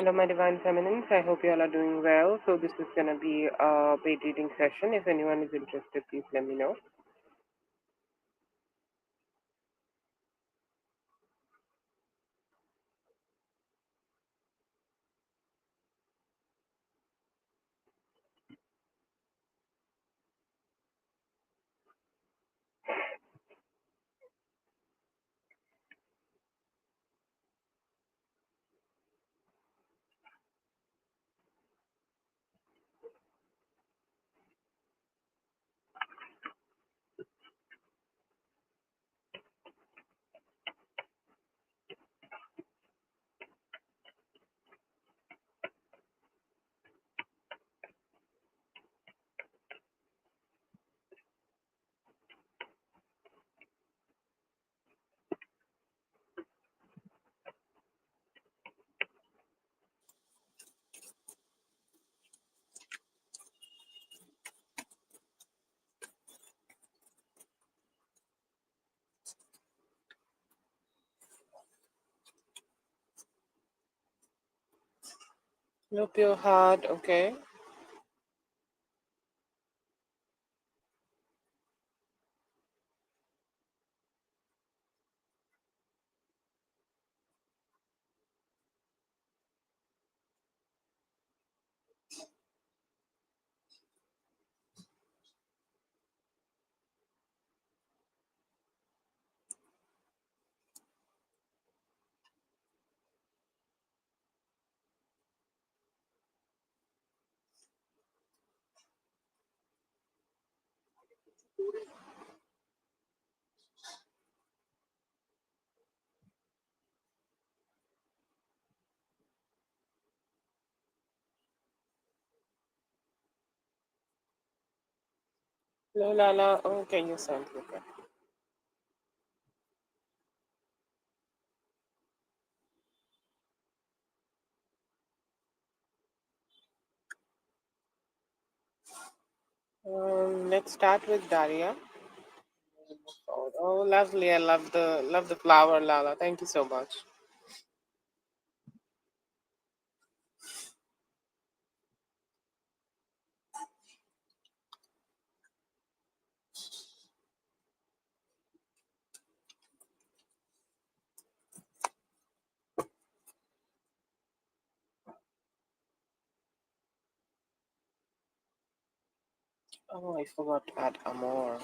Hello, my divine feminines. I hope you all are doing well. So this is gonna be a paid reading session. If anyone is interested, please let me know. Look your heart, okay? Hello, Lala. Okay, you sound okay. Let's start with Daria. Oh, lovely. I love the flower, Lala. Thank you so much. Oh, I forgot to add Amor.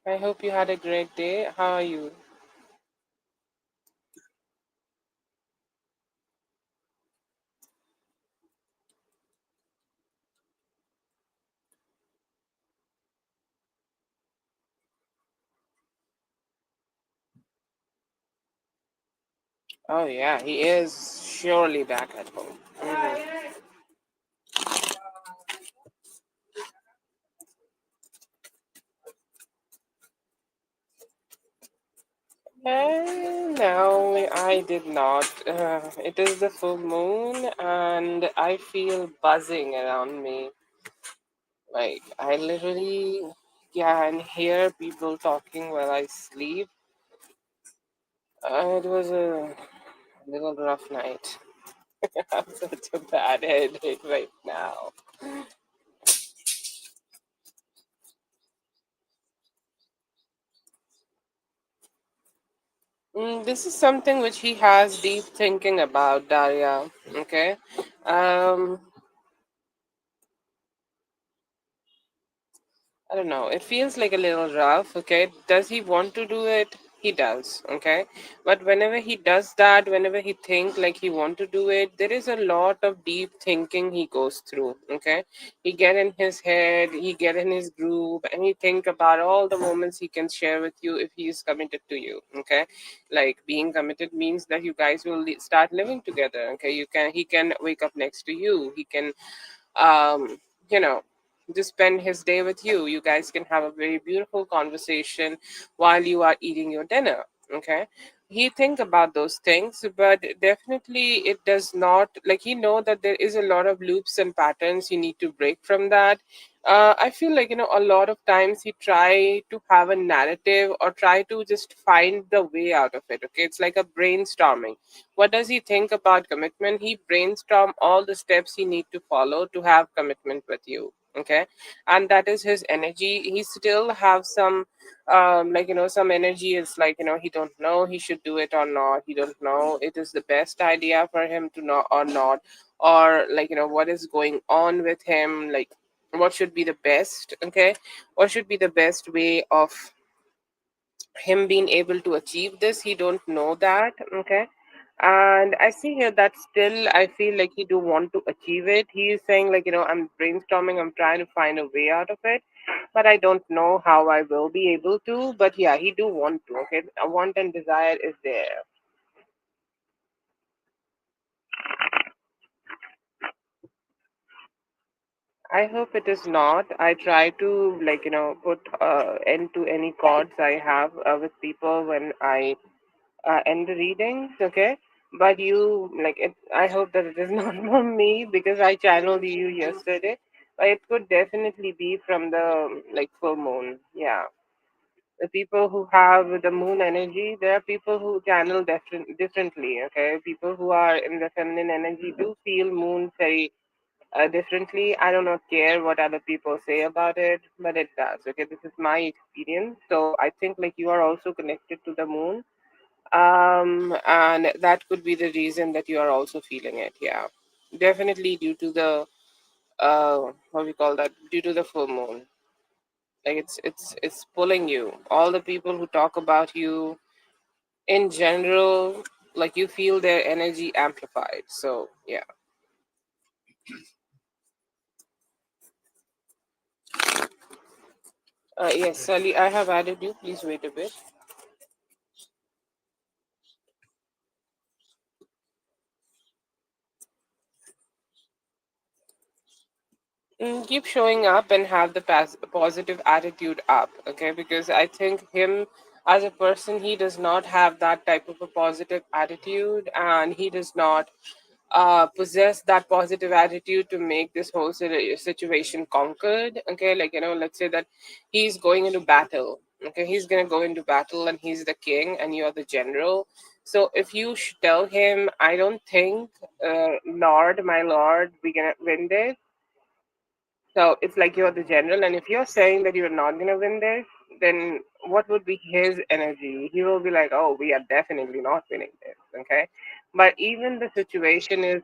I hope you had a great day. How are you? Oh yeah, he is surely back at home. Mhm. No, I did not. It is the full moon, and I feel buzzing around me. Like, I literally can hear people talking while I sleep. It was a little rough night. I have such a bad headache right now. This is something which he has deep thinking about, Daria. Okay. Um, I don't know. It feels like a little rough, okay? Does he want to do it? He does, okay? But whenever he does that, whenever he think like he want to do it, there is a lot of deep thinking he goes through, okay? He get in his head, he get in his groove, and he think about all the moments he can share with you if he is committed to you, okay? Like being committed means that you guys will start living together, okay? He can wake up next to you. He can um, you know, just spend his day with you. You guys can have a very beautiful conversation while you are eating your dinner. Okay. he think about those things, but definitely it does not, like, he know that there is a lot of loops and patterns you need to break from that. I feel like, a lot of times he try to have a narrative or try to just find the way out of it. Okay, it's like a brainstorming. What does he think about commitment? He brainstorm all the steps he need to follow to have commitment with you. Okay, and that is his energy. He still have some like, some energy is like, he don't know he should do it or not. He don't know it is the best idea for him to know or not, or like, what is going on with him, like what should be the best. Okay, what should be the best way of him being able to achieve this. He don't know that. Okay, and I see here that still I feel like he do want to achieve it. He is saying like, I'm brainstorming, I'm trying to find a way out of it, but I don't know how I will be able to. But yeah, he do want to. Okay, a want and desire is there. I hope it is not. I try to, like, put end to any chords I have with people when I end the readings. Okay, but you, like it, I hope that it is not from me because I channeled you yesterday, but it could definitely be from the, like, full moon. Yeah, the people who have the moon energy, there are people who channel differently. Okay, people who are in the feminine energy do feel moon very differently. I do not care what other people say about it, but it does. Okay, this is my experience. So I think like you are also connected to the moon, and that could be the reason that you are also feeling it. Yeah, definitely due to the what we call that, due to the full moon. Like it's pulling you. All the people who talk about you in general, like you feel their energy amplified. So yeah. Yes, Sally, I have added you. Please wait a bit. Keep showing up and have the positive attitude up. Okay, because I think him as a person, he does not have that type of a positive attitude, and he does not possess that positive attitude to make this whole situation conquered. Okay, like, let's say that he's going into battle. Okay, he's gonna go into battle and he's the king and you're the general. So if you tell him, I don't think, lord, my lord, we're gonna win this. So it's like you're the general, and if you're saying that you're not gonna win this, then what would be his energy? He will be like, "Oh, we are definitely not winning this." Okay, but even the situation is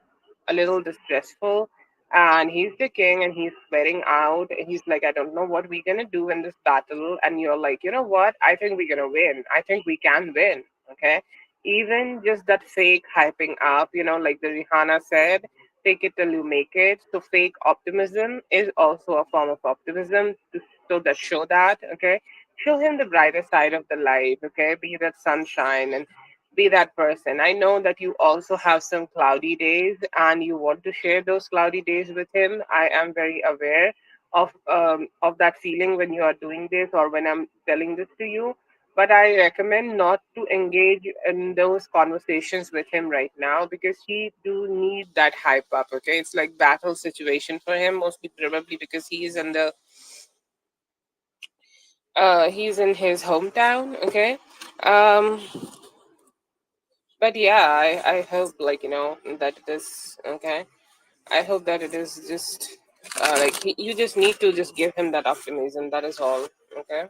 a little distressful, and he's the king, and he's sweating out. He's like, "I don't know what we're gonna do in this battle," and you're like, "You know what? I think we're gonna win. I think we can win." Okay, even just that fake hyping up, like the Rihanna said, fake it till you make it. So fake optimism is also a form of optimism to show that, okay? Show him the brighter side of the life, okay? Be that sunshine and be that person. I know that you also have some cloudy days and you want to share those cloudy days with him. I am very aware of that feeling when you are doing this or when I'm telling this to you, but I recommend not to engage in those conversations with him right now because he do need that hype up. Okay, it's like battle situation for him, mostly probably because he is in the he's in his hometown. Okay, um, but yeah, I hope, like, that it is okay. I hope that it is just like you just need to just give him that optimism. That is all. Okay.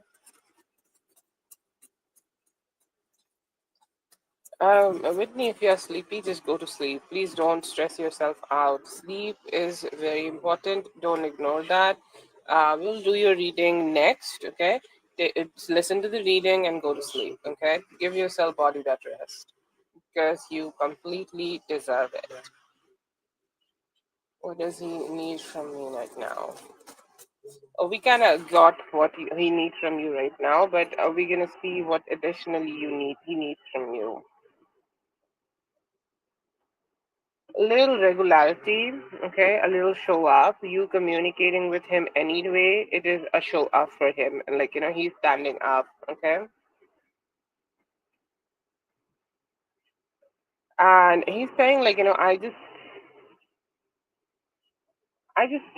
Whitney, if you're sleepy, just go to sleep. Please don't stress yourself out. Sleep is very important. Don't ignore that. We'll do your reading next, okay? Listen to the reading and go to sleep, okay? Give yourself body that rest because you completely deserve it. What does he need from me right now? Oh, we kind of got what he needs from you right now, but are we going to see what additionally he needs from you? A little regularity, okay, a little show up. You communicating with him anyway, it is a show up for him. And, like, he's standing up, okay? And he's saying like, I just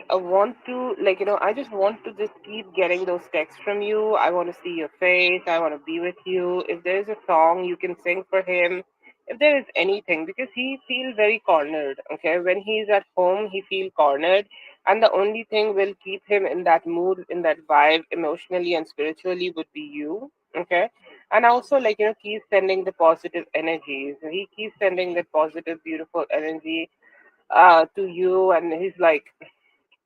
want to, like, I just want to just keep getting those texts from you. I want to see your face. I want to be with you. If there's a song you can sing for him, if there is anything, because he feels very cornered. Okay, when he's at home, he feels cornered, and the only thing will keep him in that mood, in that vibe, emotionally and spiritually, would be you. Okay, and also like keep sending the positive energies. He keeps sending that positive, beautiful energy to you, and he's like,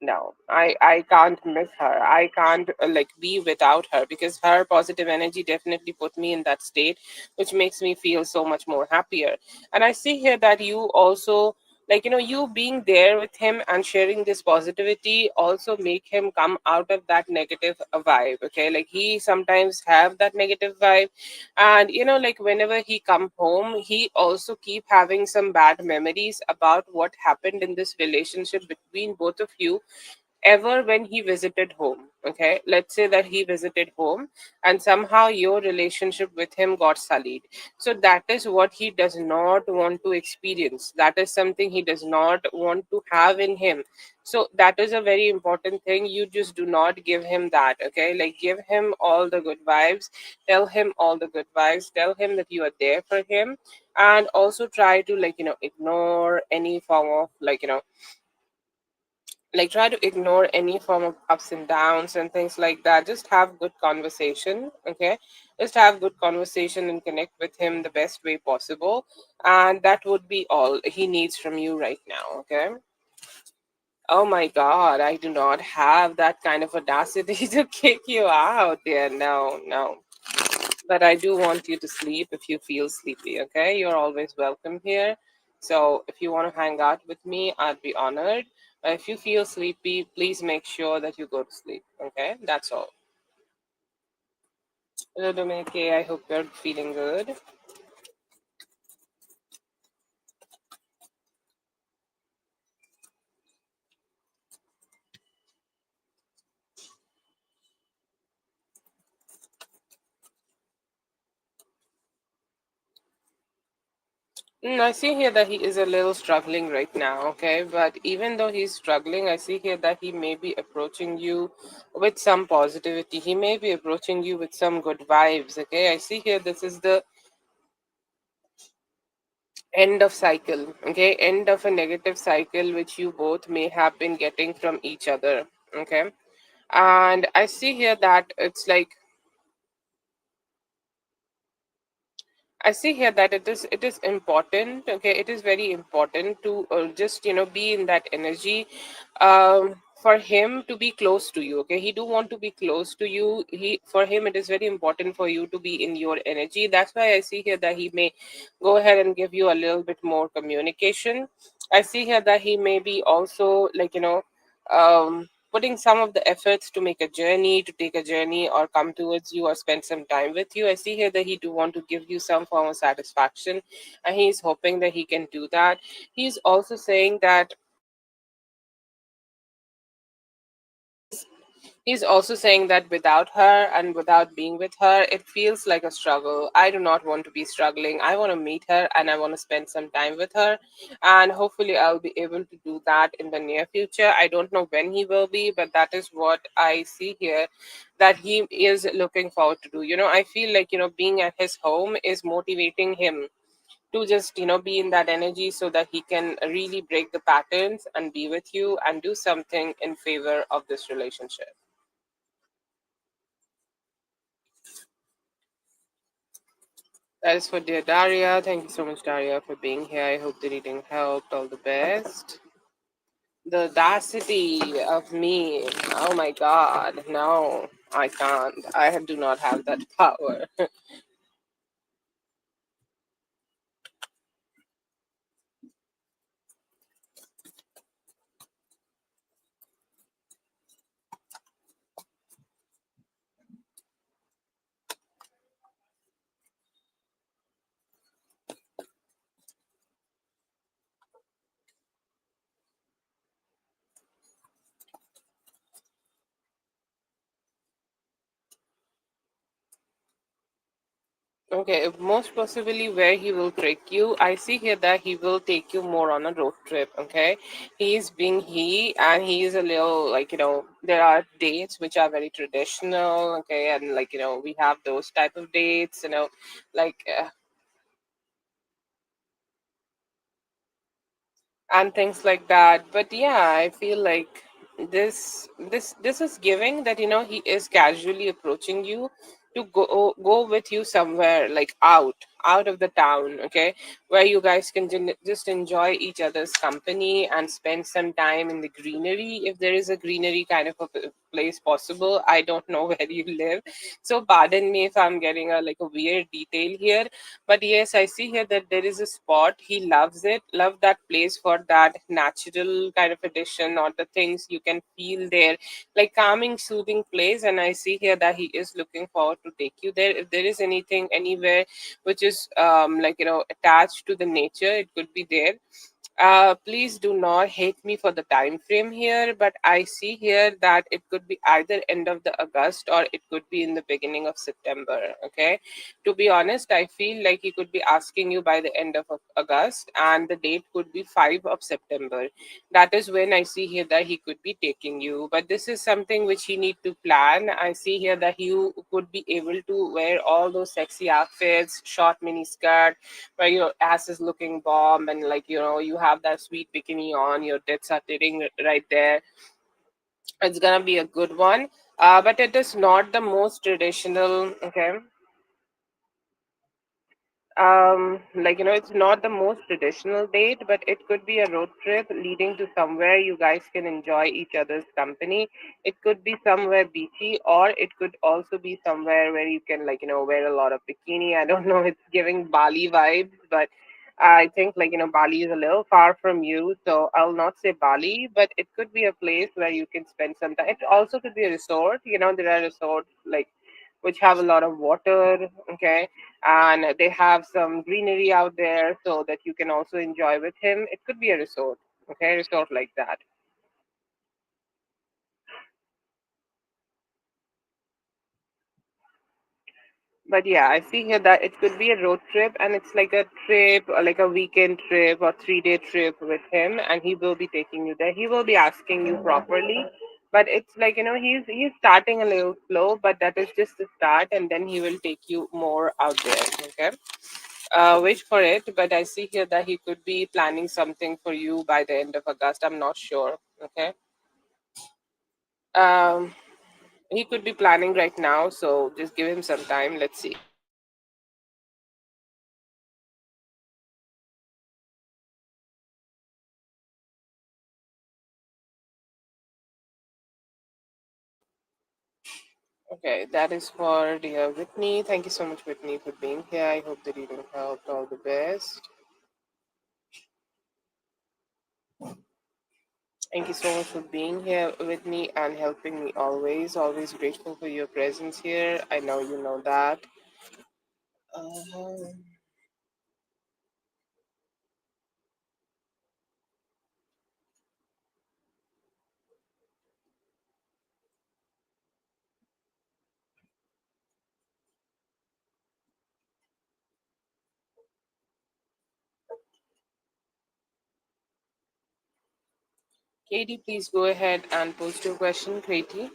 no, I can't miss her. I can't like be without her, because her positive energy definitely put me in that state, which makes me feel so much more happier. And I see here that you also, like, you being there with him and sharing this positivity also make him come out of that negative vibe. Okay, like he sometimes have that negative vibe, and like whenever he come home, he also keep having some bad memories about what happened in this relationship between both of you ever when he visited home. Okay, let's say that he visited home and somehow your relationship with him got sullied. So that is what he does not want to experience. That is something he does not want to have in him. So that is a very important thing. You just do not give him that. Okay, like give him all the good vibes, tell him all the good vibes, tell him that you are there for him, and also try to like ignore any form of like try to ignore any form of ups and downs and things like that. Just have good conversation. Okay, just have good conversation and connect with him the best way possible, and that would be all he needs from you right now. Okay. Oh my god, I do not have that kind of audacity to kick you out there. No, no. But I do want you to sleep if you feel sleepy. Okay, you're always welcome here. So if you want to hang out with me, I'd be honored. But if you feel sleepy, please make sure that you go to sleep. Okay, that's all. Hello, Dominique. I hope you're feeling good. I see here that he is a little struggling right now, okay? But even though he's struggling, I see here that he may be approaching you with some positivity. He may be approaching you with some good vibes, okay? I see here this is the end of cycle, okay? End of a negative cycle which you both may have been getting from each other, okay? And I see here that it's like I see here that it is important. Okay, it is very important to just be in that energy, for him to be close to you. Okay, he do want to be close to you. He for him it is very important for you to be in your energy. That's why I see here that he may go ahead and give you a little bit more communication. I see here that he may be also like putting some of the efforts to make a journey, to take a journey, or come towards you, or spend some time with you. I see here that he do want to give you some form of satisfaction, and he's hoping that he can do that. He's also saying that He's also saying that without her and without being with her, it feels like a struggle. I do not want to be struggling. I want to meet her and I want to spend some time with her. And hopefully, I'll be able to do that in the near future. I don't know when he will be, but that is what I see here that he is looking forward to do. I feel like, being at his home is motivating him to just be in that energy so that he can really break the patterns and be with you and do something in favor of this relationship. That is for dear Daria. Thank you so much, Daria, for being here. I hope the reading helped. All the best. The audacity of me. Oh my god. No, I can't. I do not have that power. Okay, most possibly where he will take you. I see here that he will take you more on a road trip. Okay, he is being he, and he is a little like there are dates which are very traditional. Okay, and we have those type of dates. Like and things like that. But yeah, I feel like this is giving that he is casually approaching you to go with you somewhere like out of the town, okay, where you guys can just enjoy each other's company and spend some time in the greenery, if there is a greenery kind of a place possible. I don't know where you live, so pardon me if I'm getting a like a weird detail here, but yes, I see here that there is a spot. He loves it, love that place for that natural kind of addition or the things you can feel there, like calming, soothing place. And I see here that he is looking forward to take you there. If there is anything anywhere which is attached to the nature, it could be there. Please do not hate me for the time frame here, but I see here that it could be either end of the August or it could be in the beginning of September. Okay, to be honest, I feel like he could be asking you by the end of August, and the date could be 5 of September. That is when I see here that he could be taking you. But this is something which he need to plan. I see here that you could be able to wear all those sexy outfits, short mini skirt, where your ass is looking bomb, and you have that sweet bikini on, your tits are sitting right there. It's gonna be a good one. But it is not the most traditional. Okay, it's not the most traditional date, but it could be a road trip leading to somewhere you guys can enjoy each other's company. It could be somewhere beachy, or it could also be somewhere where you can wear a lot of bikini. I don't know, it's giving Bali vibes, but I think Bali is a little far from you, so I'll not say Bali, but it could be a place where you can spend some time. It also could be a resort. There are resorts which have a lot of water, okay, and they have some greenery out there so that you can also enjoy with him. It could be a resort, okay, resort like that. But yeah, I see here that it could be a road trip, and it's like a trip, or like a weekend trip or 3-day trip with him, and he will be taking you there. He will be asking you properly, but it's he's starting a little slow, but that is just the start, and then he will take you more out there. Okay, wait for it. But I see here that he could be planning something for you by the end of August. I'm not sure. Okay, um, he could be planning right now, so just give him some time. Let's see. Okay, that is for dear Whitney. Thank you so much, Whitney, for being here. I hope the reading helped. All the best. Thank you so much for being here with me and helping me always. Always grateful for your presence here. I know you know that. Uh, Katie, please go ahead and post your question, Katie.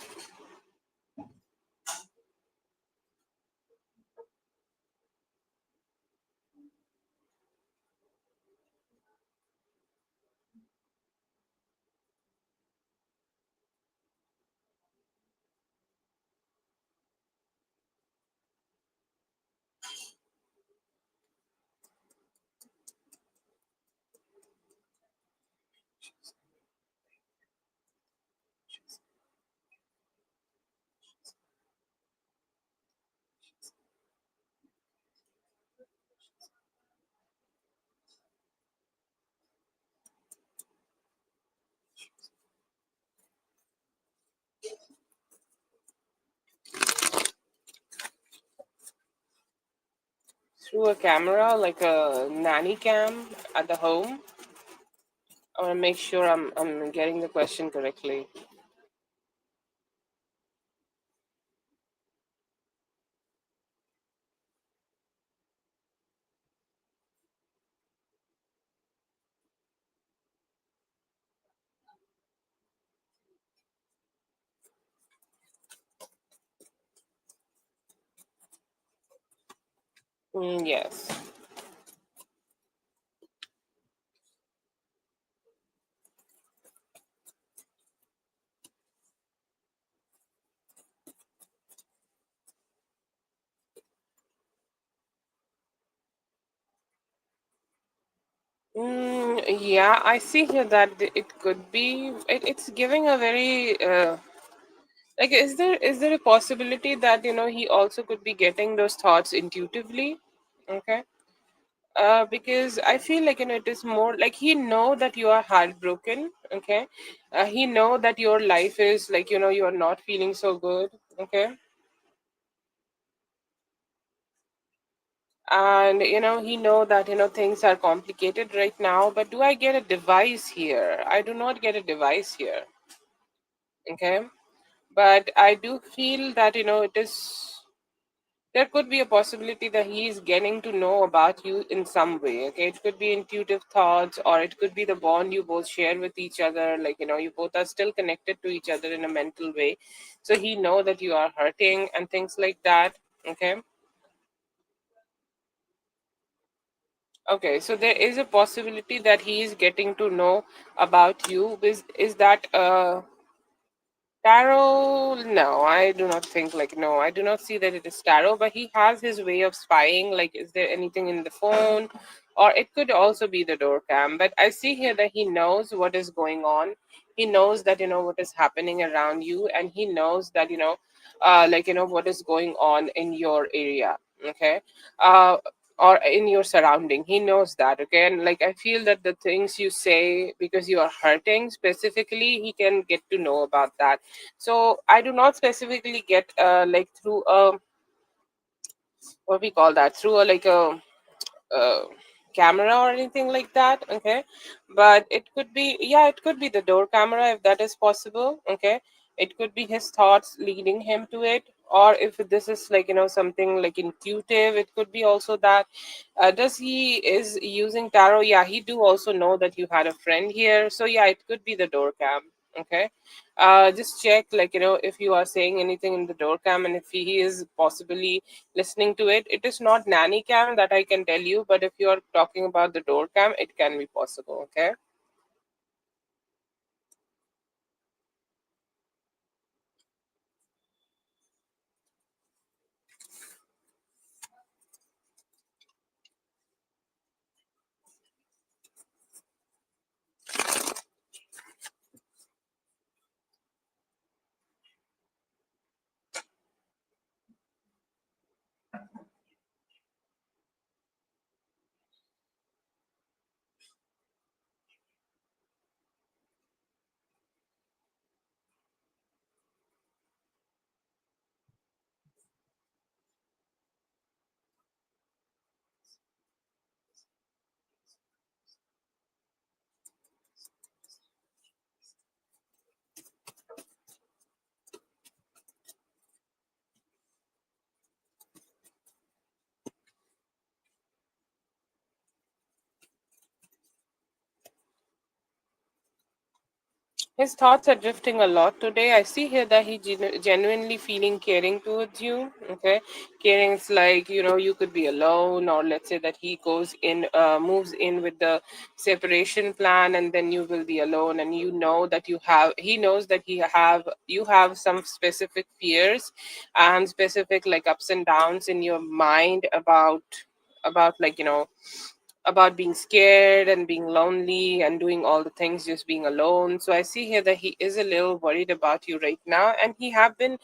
Through a camera, like a nanny cam at the home. I want to make sure I'm getting the question correctly. Yes. Yeah, I see here that it could be. It's giving a very like. Is there a possibility that he also could be getting those thoughts intuitively? Okay. Because I feel like it is more like he know that you are heartbroken. Okay. He know that your life is like you are not feeling so good. Okay. And he know that things are complicated right now. But do I get a device here? I do not get a device here. Okay. But I do feel that it is there could be a possibility that he is getting to know about you in some way. Okay, it could be intuitive thoughts, or it could be the bond you both share with each other. Like you both are still connected to each other in a mental way, so he know that you are hurting and things like that. Okay. Okay, so there is a possibility that he is getting to know about you. Is that tarot? No, I do not think like no, I do not see that it is tarot, but he has his way of spying. Like, is there anything in the phone? Or it could also be the door cam. But I see here that he knows what is going on. He knows that what is happening around you, and he knows that like what is going on in your area. Okay. Or in your surrounding, he knows that. Okay, and like I feel that the things you say because you are hurting specifically, he can get to know about that. So I do not specifically get like through a what we call that, through a like a uh, camera or anything like that. Okay, but it could be, yeah, it could be the door camera if that is possible. Okay, it could be his thoughts leading him to it, or if this is like something like intuitive, it could be also that. Does he is using tarot? Yeah, he do also know that you had a friend here, so yeah, it could be the door cam. Okay, just check like if you are saying anything in the door cam, and if he is possibly listening to it. It is not nanny cam, that I can tell you, but if you are talking about the door cam, it can be possible. Okay. His thoughts are drifting a lot today. I see here that he genuinely feeling caring towards you. Okay, caring is like you could be alone, or let's say that he goes in, moves in with the separation plan, and then you will be alone. And that he knows that you have some specific fears and specific like ups and downs in your mind about like about being scared and being lonely and doing all the things just being alone. So I see here that he is a little worried about you right now, and he have been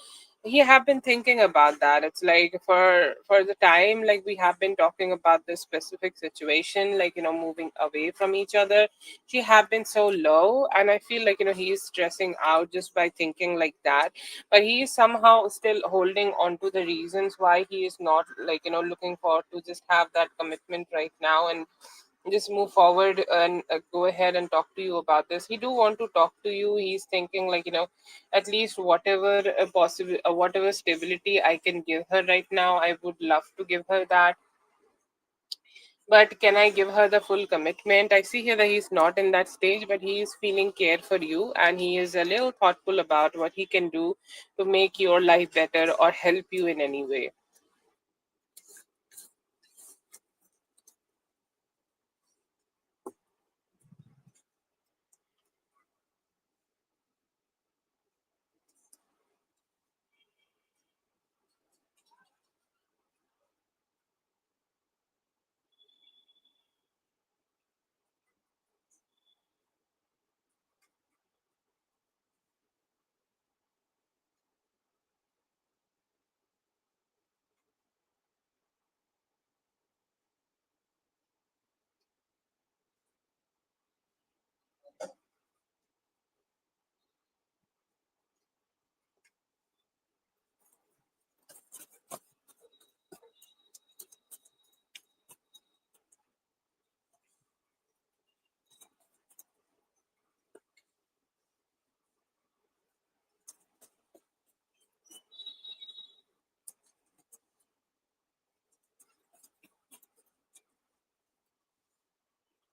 thinking about that. It's like for the time, like we have been talking about this specific situation, like moving away from each other. She have been so low, and I feel like he is stressing out just by thinking like that. But he is somehow still holding on to the reasons why he is not like looking forward to just have that commitment right now and just move forward and go ahead and talk to you about this. He do want to talk to you. He's thinking like at least whatever possible whatever stability I can give her right now, I would love to give her that. But can I give her the full commitment? I see here that he's not in that stage, but he is feeling care for you, and he is a little thoughtful about what he can do to make your life better or help you in any way.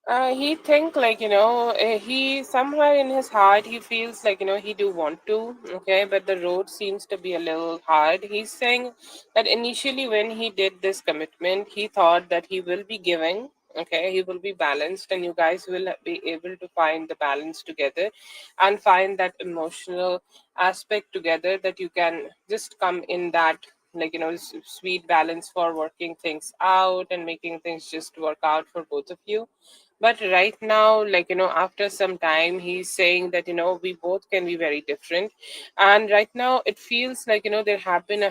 He think like he somewhere in his heart he feels like he do want to, okay, but the road seems to be a little hard. He's saying that initially when he did this commitment, he thought that he will be giving, okay, he will be balanced, and you guys will be able to find the balance together, and find that emotional aspect together, that you can just come in that sweet balance for working things out and making things just work out for both of you. But right now, after some time, he's saying that we both can be very different. And right now it feels like there have been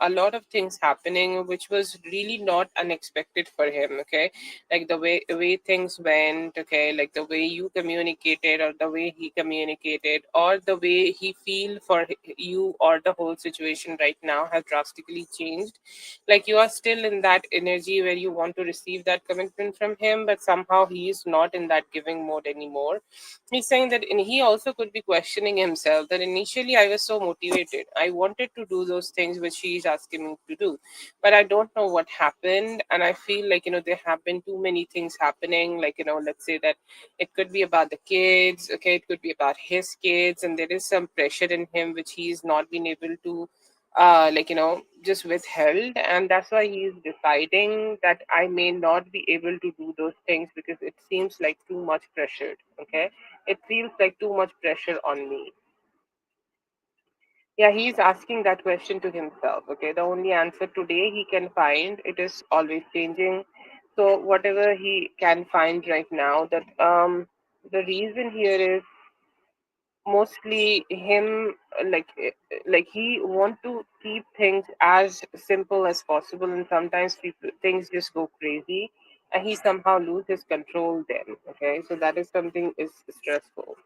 a lot of things happening which was really not unexpected for him, okay, like the way things went, okay, like the way you communicated or the way he communicated or the way he feel for you, or the whole situation right now has drastically changed. Like you are still in that energy where you want to receive that commitment from him, but somehow he is not in that giving mode anymore. He's saying that, and he also could be questioning himself, that initially I was so motivated, I wanted to do those things which he is asking me to do, but I don't know what happened. And I feel like there have been too many things happening, like let's say that it could be about the kids, okay, it could be about his kids, and there is some pressure in him which he's not been able to just withheld, and that's why he's deciding that I may not be able to do those things because it seems like too much pressured, okay, it feels like too much pressure on me. Yeah, he's asking that question to himself, okay, the only answer today he can find, it is always changing. So whatever he can find right now, that the reason here is mostly him, like he want to keep things as simple as possible, and sometimes things just go crazy and he somehow loses control then, okay, so that is something is stressful.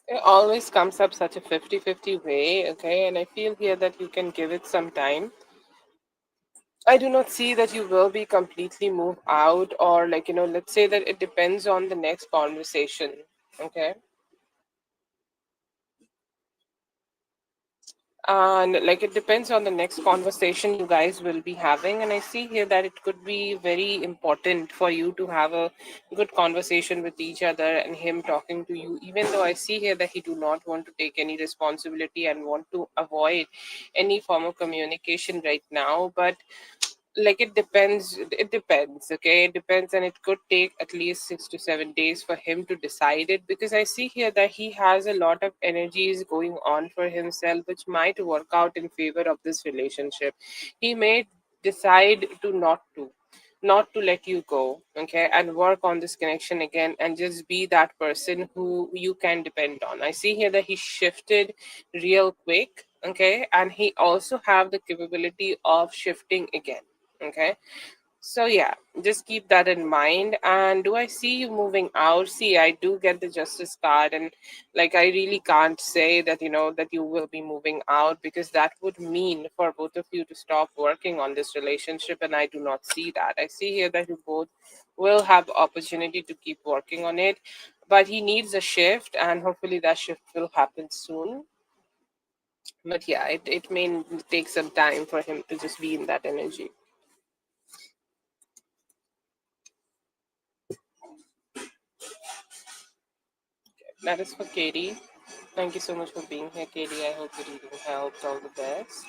It always comes up such a 50-50 way, okay, and I feel here that you can give it some time. I do not see that you will be completely moved out, or let's say that it depends on the next conversation, okay. And like it depends on the next conversation you guys will be having, and I see here that it could be very important for you to have a good conversation with each other, and him talking to you, even though I see here that he do not want to take any responsibility and want to avoid any form of communication right now. But like it depends, okay, it depends, and it could take at least 6 to 7 days for him to decide it, because I see here that he has a lot of energies going on for himself which might work out in favor of this relationship. He may decide to not to let you go, okay, and work on this connection again and just be that person who you can depend on. I see here that he shifted real quick, okay, and he also have the capability of shifting again, okay. So yeah, just keep that in mind. And do I see you moving out? See, I do get the justice card, and like I really can't say that that you will be moving out, because that would mean for both of you to stop working on this relationship, and I do not see that. I see here that you both will have opportunity to keep working on it, but he needs a shift, and hopefully that shift will happen soon. But yeah, it may take some time for him to just be in that energy. That is for Katie. Thank you so much for being here, Katie. I hope the reading helped. All the best.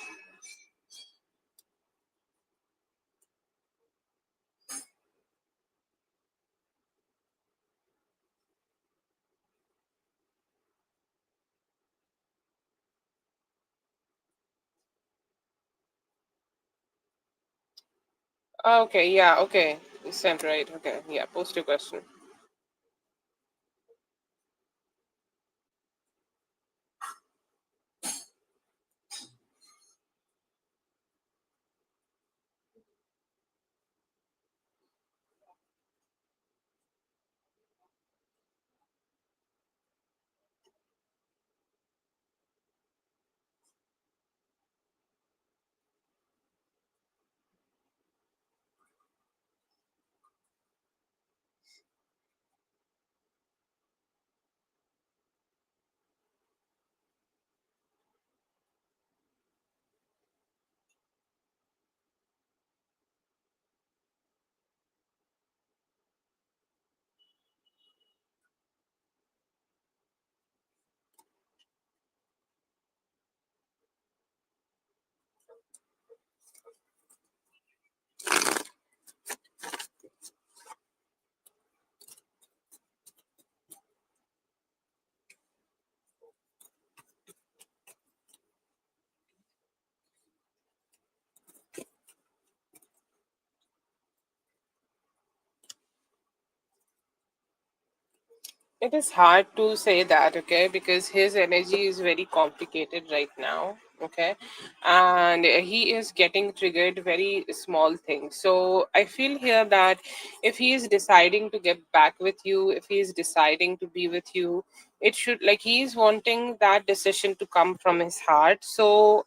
Okay, yeah, okay. You sent right. Okay, yeah. Post your question. It is hard to say that, okay, because his energy is very complicated right now, okay, and he is getting triggered very small things. So I feel here that if he is deciding to get back with you, if he is deciding to be with you, it should, like, he is wanting that decision to come from his heart. So,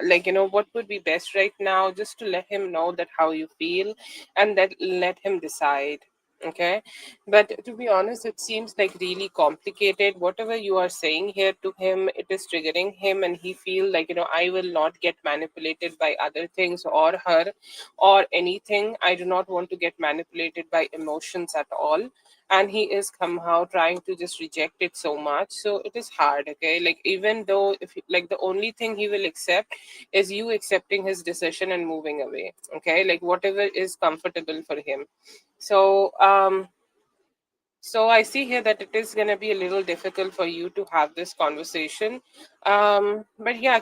like, what would be best right now, just to let him know that how you feel, and that let him decide. Okay, but to be honest, it seems like really complicated. Whatever you are saying here to him, it is triggering him, and he feel like, I will not get manipulated by other things or her or anything. I do not want to get manipulated by emotions at all. And he is somehow trying to just reject it so much. So it is hard, okay? Like, even though if like the only thing he will accept is you accepting his decision and moving away, okay? Like, whatever is comfortable for him. So so I see here that it is going to be a little difficult for you to have this conversation. But yeah,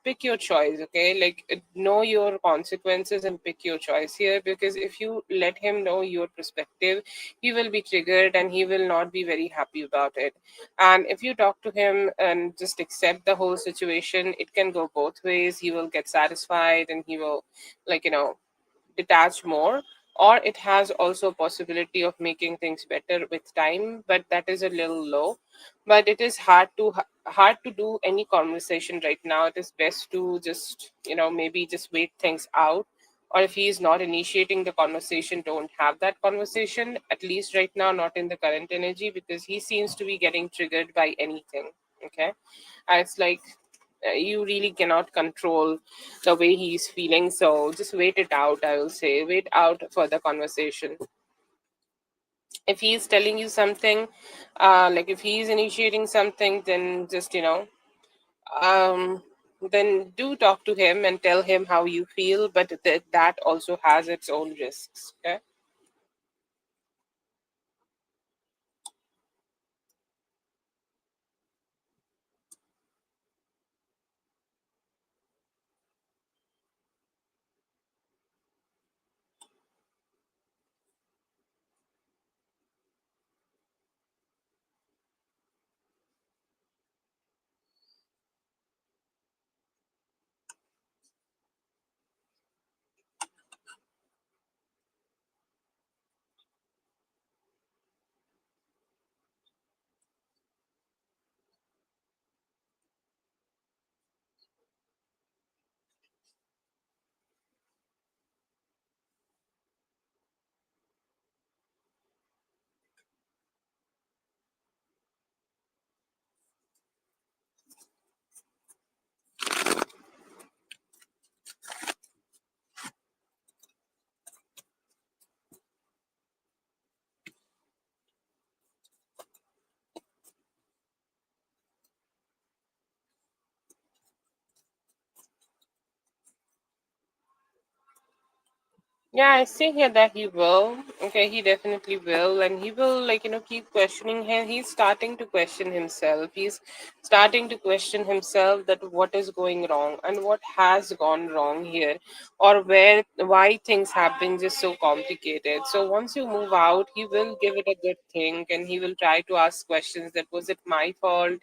pick your choice, okay? Like, know your consequences and pick your choice here, because if you let him know your perspective, he will be triggered and he will not be very happy about it. And if you talk to him and just accept the whole situation, it can go both ways. He will get satisfied and he will, like, detach more, or it has also possibility of making things better with time, but that is a little low. But it is hard to do any conversation right now. It is best to just, maybe just wait things out, or if he is not initiating the conversation, don't have that conversation, at least right now, not in the current energy, because he seems to be getting triggered by anything. Okay, it's like, you really cannot control the way he's feeling. So just wait it out. I will say, wait out for the conversation. If he is telling you something, like if he is initiating something, then just, um, then do talk to him and tell him how you feel. But that also has its own risks. Okay. Yeah, I see here that he will. Okay, he definitely will, and he will, like, keep questioning him. He's starting to question himself. He's starting to question himself that what is going wrong and what has gone wrong here, or why things have been just so complicated. So once you move out, he will give it a good think, and he will try to ask questions that was it my fault?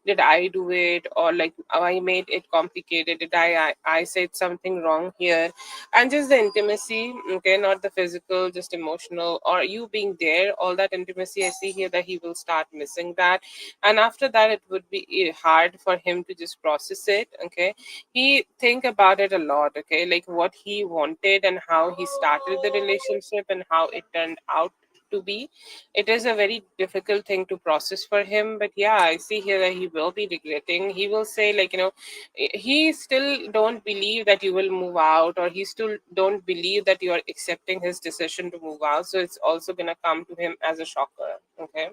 Did I do it, or like I made it complicated? Did I said something wrong here? And just the intimacy, okay, not the physical, just emotional, or you being there, all that intimacy. I see here that he will start missing that, and after that it would be hard for him to just process it. Okay, he think about it a lot. Okay, like what he wanted and how he started the relationship and how it turned out to be. It is a very difficult thing to process for him, but yeah, I see here that he will be regretting. He will say, like, he still don't believe that you will move out, or he still don't believe that you are accepting his decision to move out, so it's also gonna come to him as a shocker. Okay.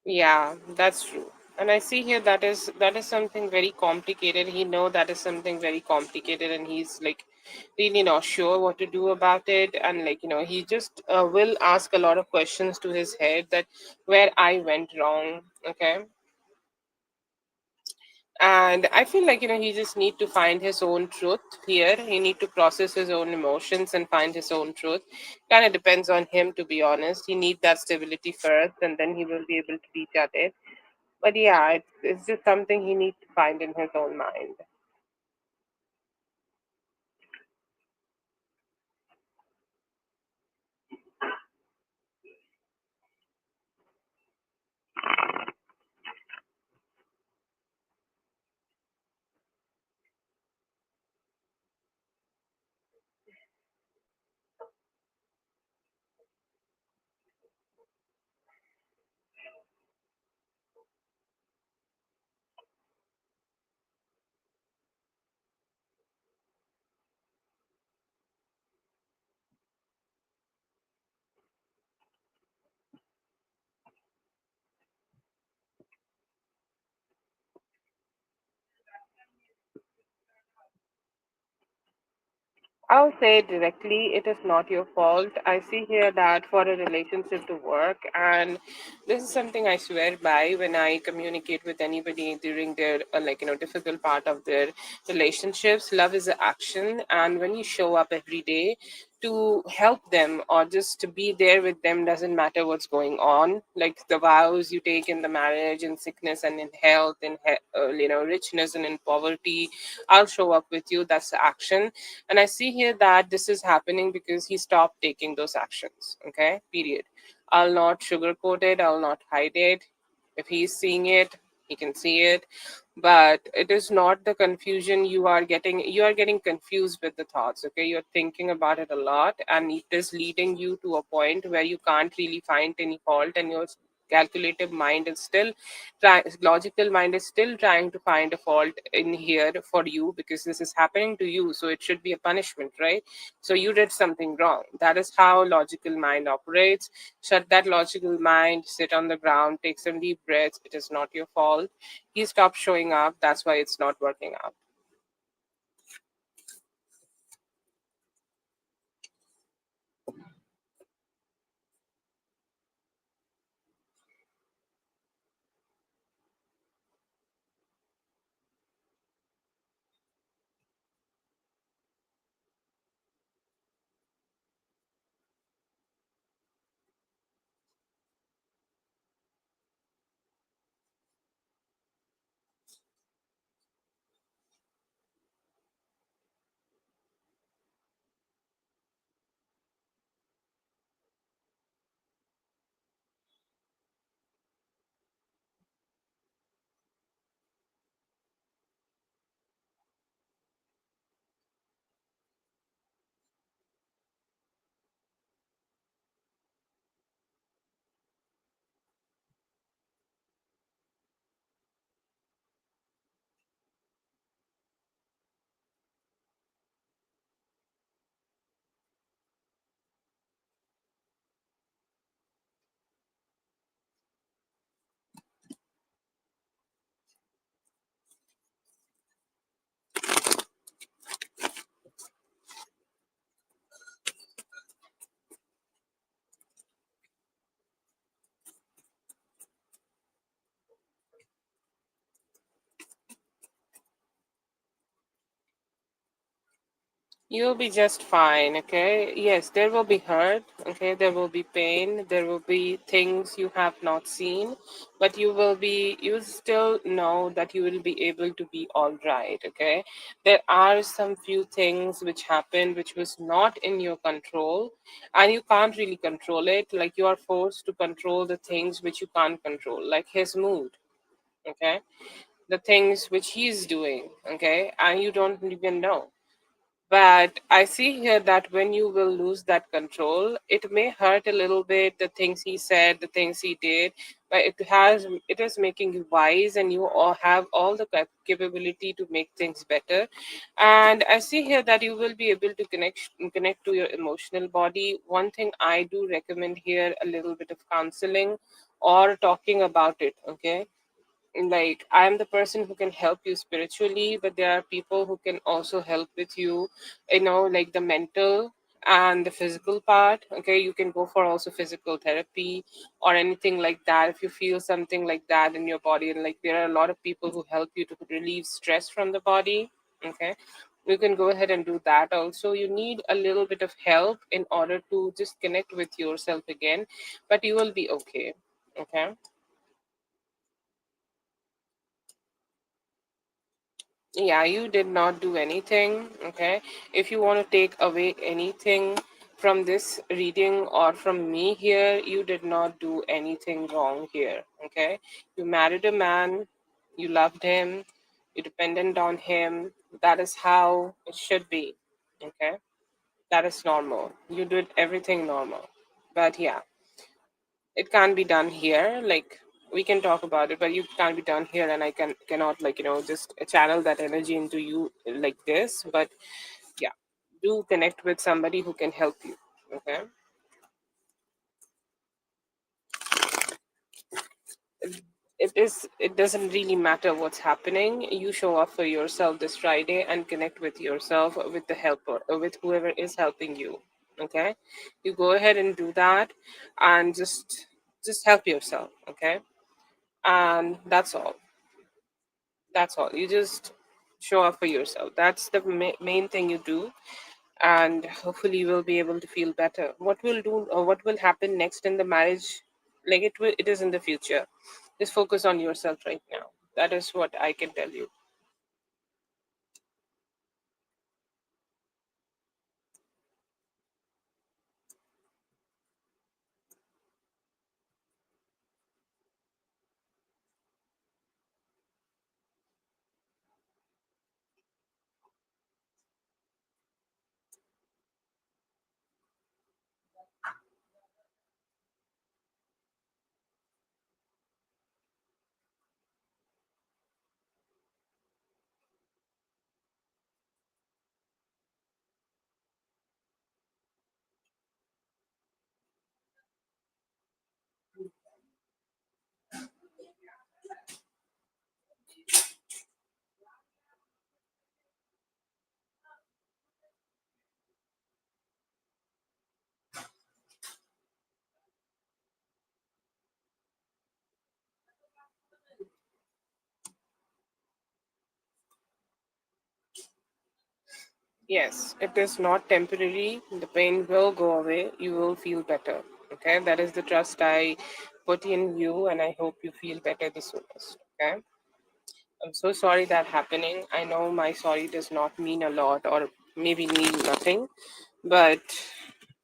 Yeah, that's true. And I see here that is something very complicated. He know that is something very complicated, and he's like really not sure what to do about it. And like, he just will ask a lot of questions to his head that where I went wrong. Okay. And I feel like, he just need to find his own truth here. He need to process his own emotions and find his own truth. Kind of depends on him, to be honest. He need that stability first, and then he will be able to reach at it. But yeah, it's just something he needs to find in his own mind. I'll say directly, it is not your fault. I see here that for a relationship to work, and this is something I swear by when I communicate with anybody during their like, difficult part of their relationships. Love is an action, and when you show up every day to help them or just to be there with them, doesn't matter what's going on, like the vows you take in the marriage, in sickness and in health, in richness and in poverty, I'll show up with you. That's the action. And I see here that this is happening because he stopped taking those actions. Okay, period. I'll not sugarcoat it, I'll not hide it. If he's seeing it, he can see it. But it is not the confusion you are getting confused with the thoughts. Okay, you're thinking about it a lot, and it is leading you to a point where you can't really find any fault, and your calculative mind is still logical mind is still trying to find a fault in here for you, because this is happening to you, so it should be a punishment, right? So you did something wrong. That is how logical mind operates. Shut that logical mind, sit on the ground, take some deep breaths. It is not your fault. He stopped showing up, that's why it's not working out. You'll be just fine, okay? Yes, there will be hurt, okay? There will be pain, there will be things you have not seen, but you still know that you will be able to be all right, okay? There are some few things which happened which was not in your control, and you can't really control it. Like you are forced to control the things which you can't control, like his mood, okay? The things which he's doing, okay? And you don't even know, but I see here that when you will lose that control, it may hurt a little bit, the things he said, the things he did, but it is making you wise, and you all have all the capability to make things better. And I see here that you will be able to connect to your emotional body. One thing I do recommend here, a little bit of counseling or talking about it, okay? Like I'm the person who can help you spiritually, but there are people who can also help with you, like the mental and the physical part. Okay, you can go for also physical therapy or anything like that if you feel something like that in your body. And like there are a lot of people who help you to relieve stress from the body. Okay, you can go ahead and do that also. You need a little bit of help in order to just connect with yourself again, but you will be okay. Okay. Yeah, you did not do anything. Okay. If you want to take away anything from this reading or from me here, you did not do anything wrong here. Okay. You married a man, you loved him, you depended on him. That is how it should be. Okay. That is normal. You did everything normal. But yeah, it can't be done here. Like we can talk about it, but you can't be done here, and I cannot, like, just channel that energy into you like this. But yeah, do connect with somebody who can help you. Okay. It doesn't really matter what's happening. You show up for yourself this Friday and connect with yourself, with the helper, with whoever is helping you. Okay, you go ahead and do that, and just help yourself. Okay, and that's all. That's all. You just show up for yourself. That's the main thing you do, and hopefully you will be able to feel better. What will do, or what will happen next in the marriage, like it is in the future. Just focus on yourself right now. That is what I can tell you. Yes, it is not temporary. The pain will go away. You will feel better. Okay, that is the trust I put in you, and I hope you feel better the soonest. Okay. I'm so sorry that happening. I know my sorry does not mean a lot or maybe mean nothing, but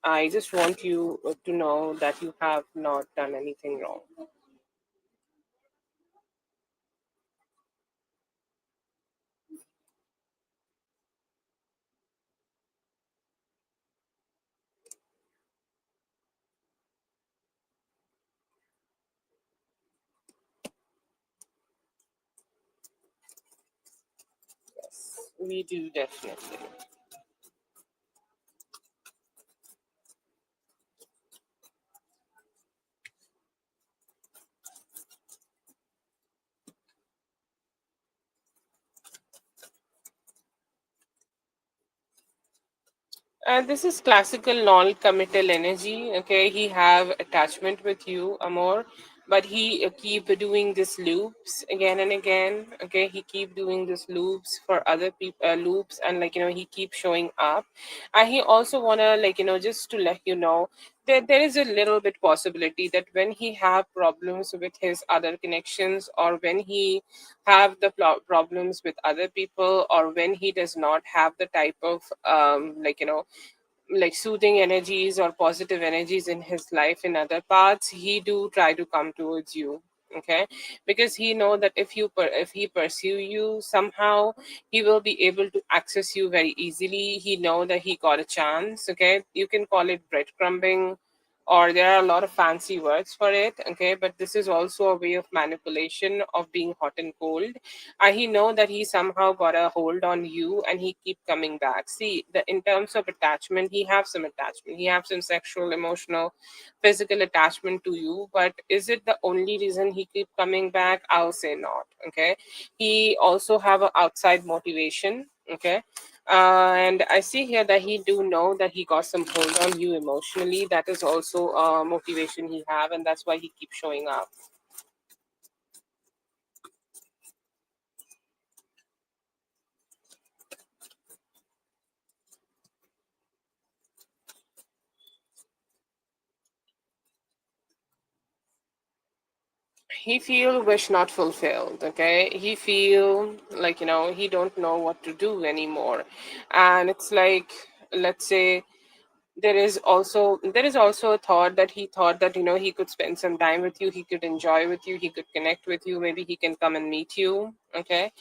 I just want you to know that you have not done anything wrong. Yes, we do definitely. This is classical non-committal energy. Okay, he have attachment with you, Amor, but he keep doing this loops again and again. Okay, he keep doing this loops for other people, loops, and like he keep showing up. And he also wanna, just to let you know that there is a little bit possibility that when he have problems with his other connections, or when he have the problems with other people, or when he does not have the type of like soothing energies or positive energies in his life in other parts, he do try to come towards you. Okay, because he know that if he pursue you somehow, he will be able to access you very easily. He know that he got a chance. Okay, you can call it breadcrumbing, or there are a lot of fancy words for it. Okay, but this is also a way of manipulation of being hot and cold. And he know that he somehow got a hold on you, and he keep coming back. See, the in terms of attachment, he have some attachment, he have some sexual, emotional, physical attachment to you, but is it the only reason he keep coming back? I'll say not. Okay, he also have a outside motivation. Okay, and I see here that he do know that he got some hold on you emotionally. That is also a motivation he have, and that's why he keeps showing up. He feel wish not fulfilled. Okay, he feel like he don't know what to do anymore. And it's like, let's say, there is also a thought that he thought that he could spend some time with you, he could enjoy with you, he could connect with you, maybe he can come and meet you. Okay,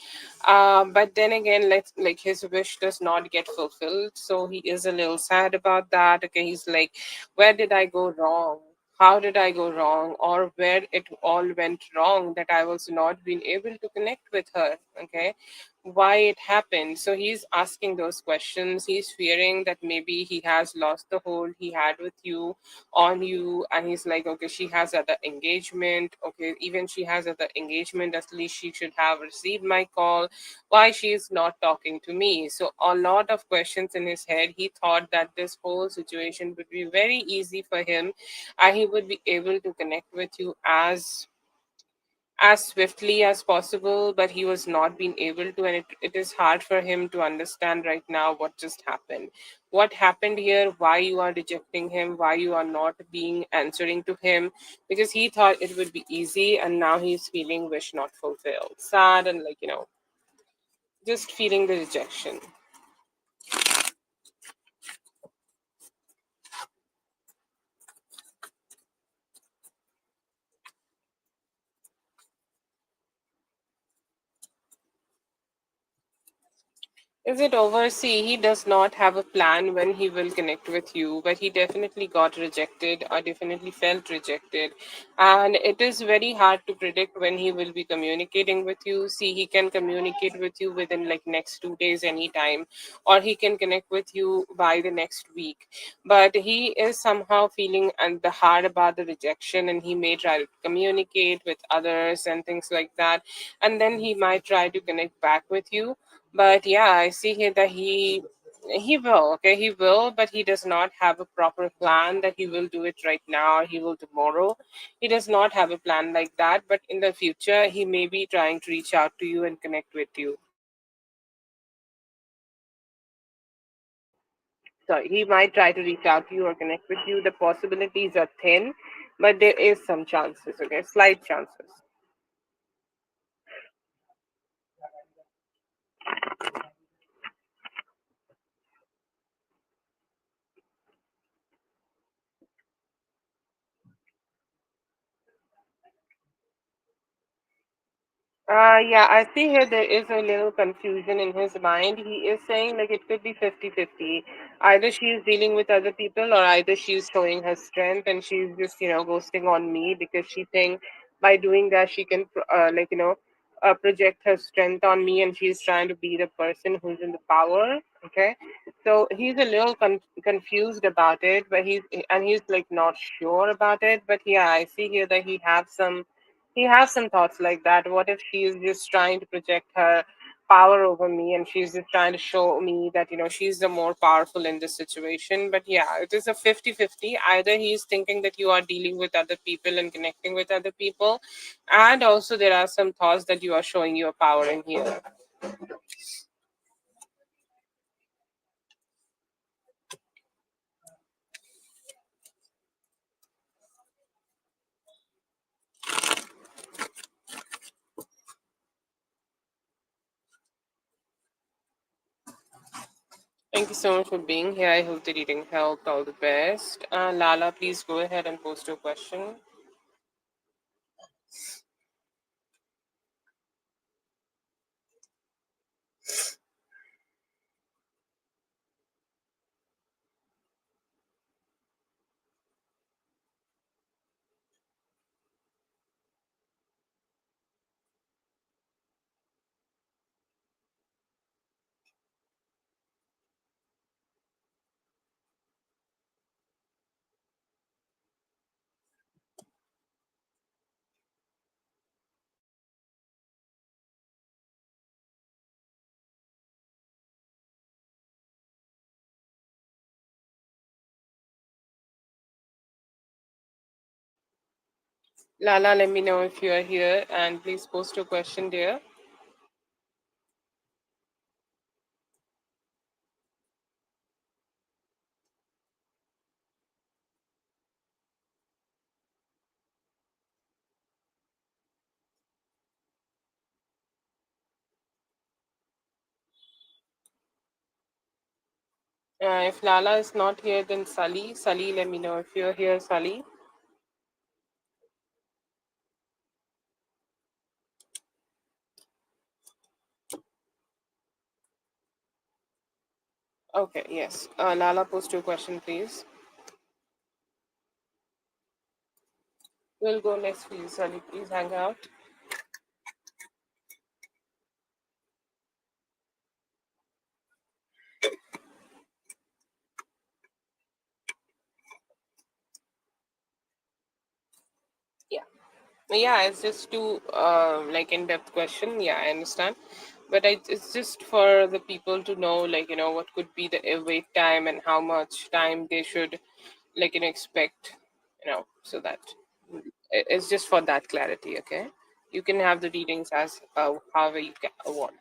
but then again, let's like his wish does not get fulfilled, so he is a little sad about that. Okay, he's like, where did I go wrong? How did I go wrong, or where it all went wrong that I was not being able to connect with her? Okay, why it happened? So he's asking those questions. He's fearing that maybe he has lost the hold he had with you, on you, and he's like, okay, she has other engagement. Okay, even she has other engagement, at least she should have received my call. Why she is not talking to me? So a lot of questions in his head. He thought that this whole situation would be very easy for him, and he would be able to connect with you as swiftly as possible, but he was not being able to, and it is hard for him to understand right now what just happened. What happened here, why you are rejecting him, why you are not being answering to him, because he thought it would be easy, and now he's feeling wish not fulfilled, sad, and just feeling the rejection. Is it over? See, he does not have a plan when he will connect with you, but he definitely got rejected, or definitely felt rejected. And it is very hard to predict when he will be communicating with you. See, he can communicate with you within like next 2 days anytime, or he can connect with you by the next week. But he is somehow feeling and the hard about the rejection, and he may try to communicate with others and things like that. And then he might try to connect back with you. But yeah, I see here that he will. Okay, he will, but he does not have a proper plan that he will do it right now or he will tomorrow. He does not have a plan like that, but in the future he may be trying to reach out to you and connect with you. So he might try to reach out to you or connect with you. The possibilities are thin, but there is some chances. Okay, slight chances. Yeah, I see here there is a little confusion in his mind. He is saying like it could be 50-50. Either she is dealing with other people, or either she's showing her strength and she's just, ghosting on me because she thinks by doing that she can, project her strength on me, and she's trying to be the person who's in the power. Okay. So he's a little confused about it, but he's like not sure about it. But yeah, I see here that he has some thoughts like that. What if she is just trying to project her power over me, and she's just trying to show me that, she's the more powerful in this situation. But yeah, it is a 50-50. Either he's thinking that you are dealing with other people and connecting with other people, and also there are some thoughts that you are showing your power in here. Thank you so much for being here. I hope the reading helped. All the best. Lala, please go ahead and post your question. Lala, let me know if you are here, and please post your question, dear. If Lala is not here, then Sally. Sally, let me know if you're here, Sally. Okay, yes. Lala, post your question, please. We'll go next for you, Sally. Please hang out. Yeah. Yeah, it's just too like in-depth question. Yeah, I understand. But it's just for the people to know, like, what could be the wait time and how much time they should, like, expect, so that it's just for that clarity, okay? You can have the readings as however you want.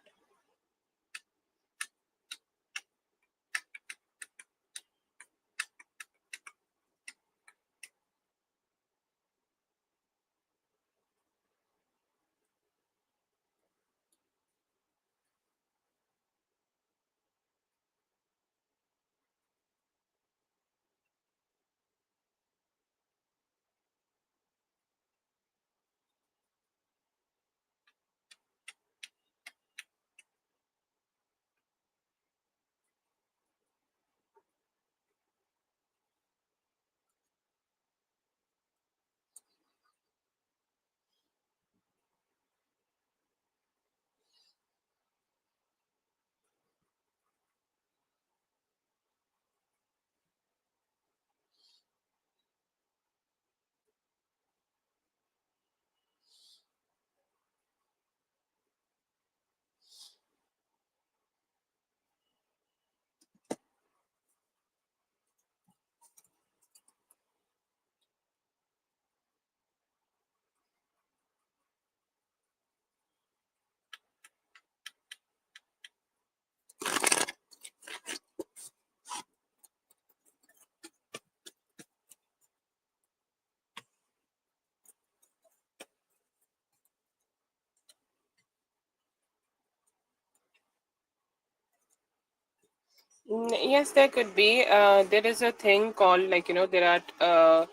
Yes, there could be. There is a thing called, like, there are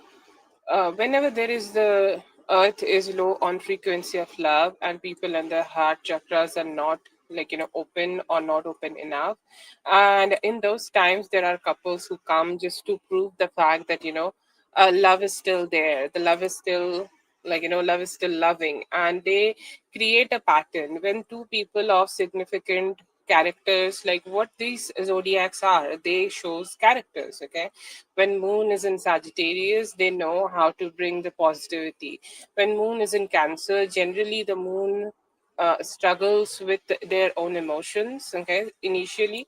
whenever there is the earth is low on frequency of love, and people and their heart chakras are not, like, open or not open enough, and in those times there are couples who come just to prove the fact that, love is still there, the love is still, like, love is still loving, and they create a pattern when two people of significant characters, like what these zodiacs are, they shows characters, okay? When moon is in Sagittarius, they know how to bring the positivity. When moon is in Cancer, generally the moon struggles with their own emotions, okay, initially.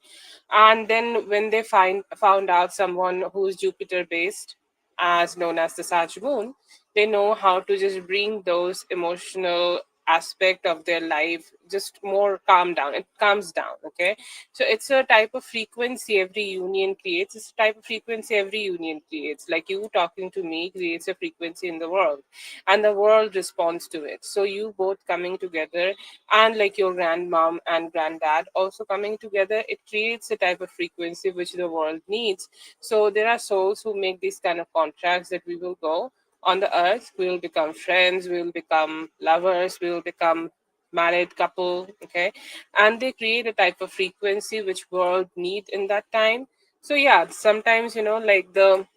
And then when they found out someone who's Jupiter based, as known as the Sag moon, they know how to just bring those emotional aspect of their life just more calm down. It calms down, okay. So it's a type of frequency every union creates. It's a type of frequency every union creates. Like you talking to me creates a frequency in the world, and the world responds to it. So you both coming together, and like your grandmom and granddad also coming together, it creates a type of frequency which the world needs. So there are souls who make these kind of contracts that we will go on the earth, we will become friends, we will become lovers, we will become married couple, okay, and they create a type of frequency which world need in that time. So yeah, sometimes like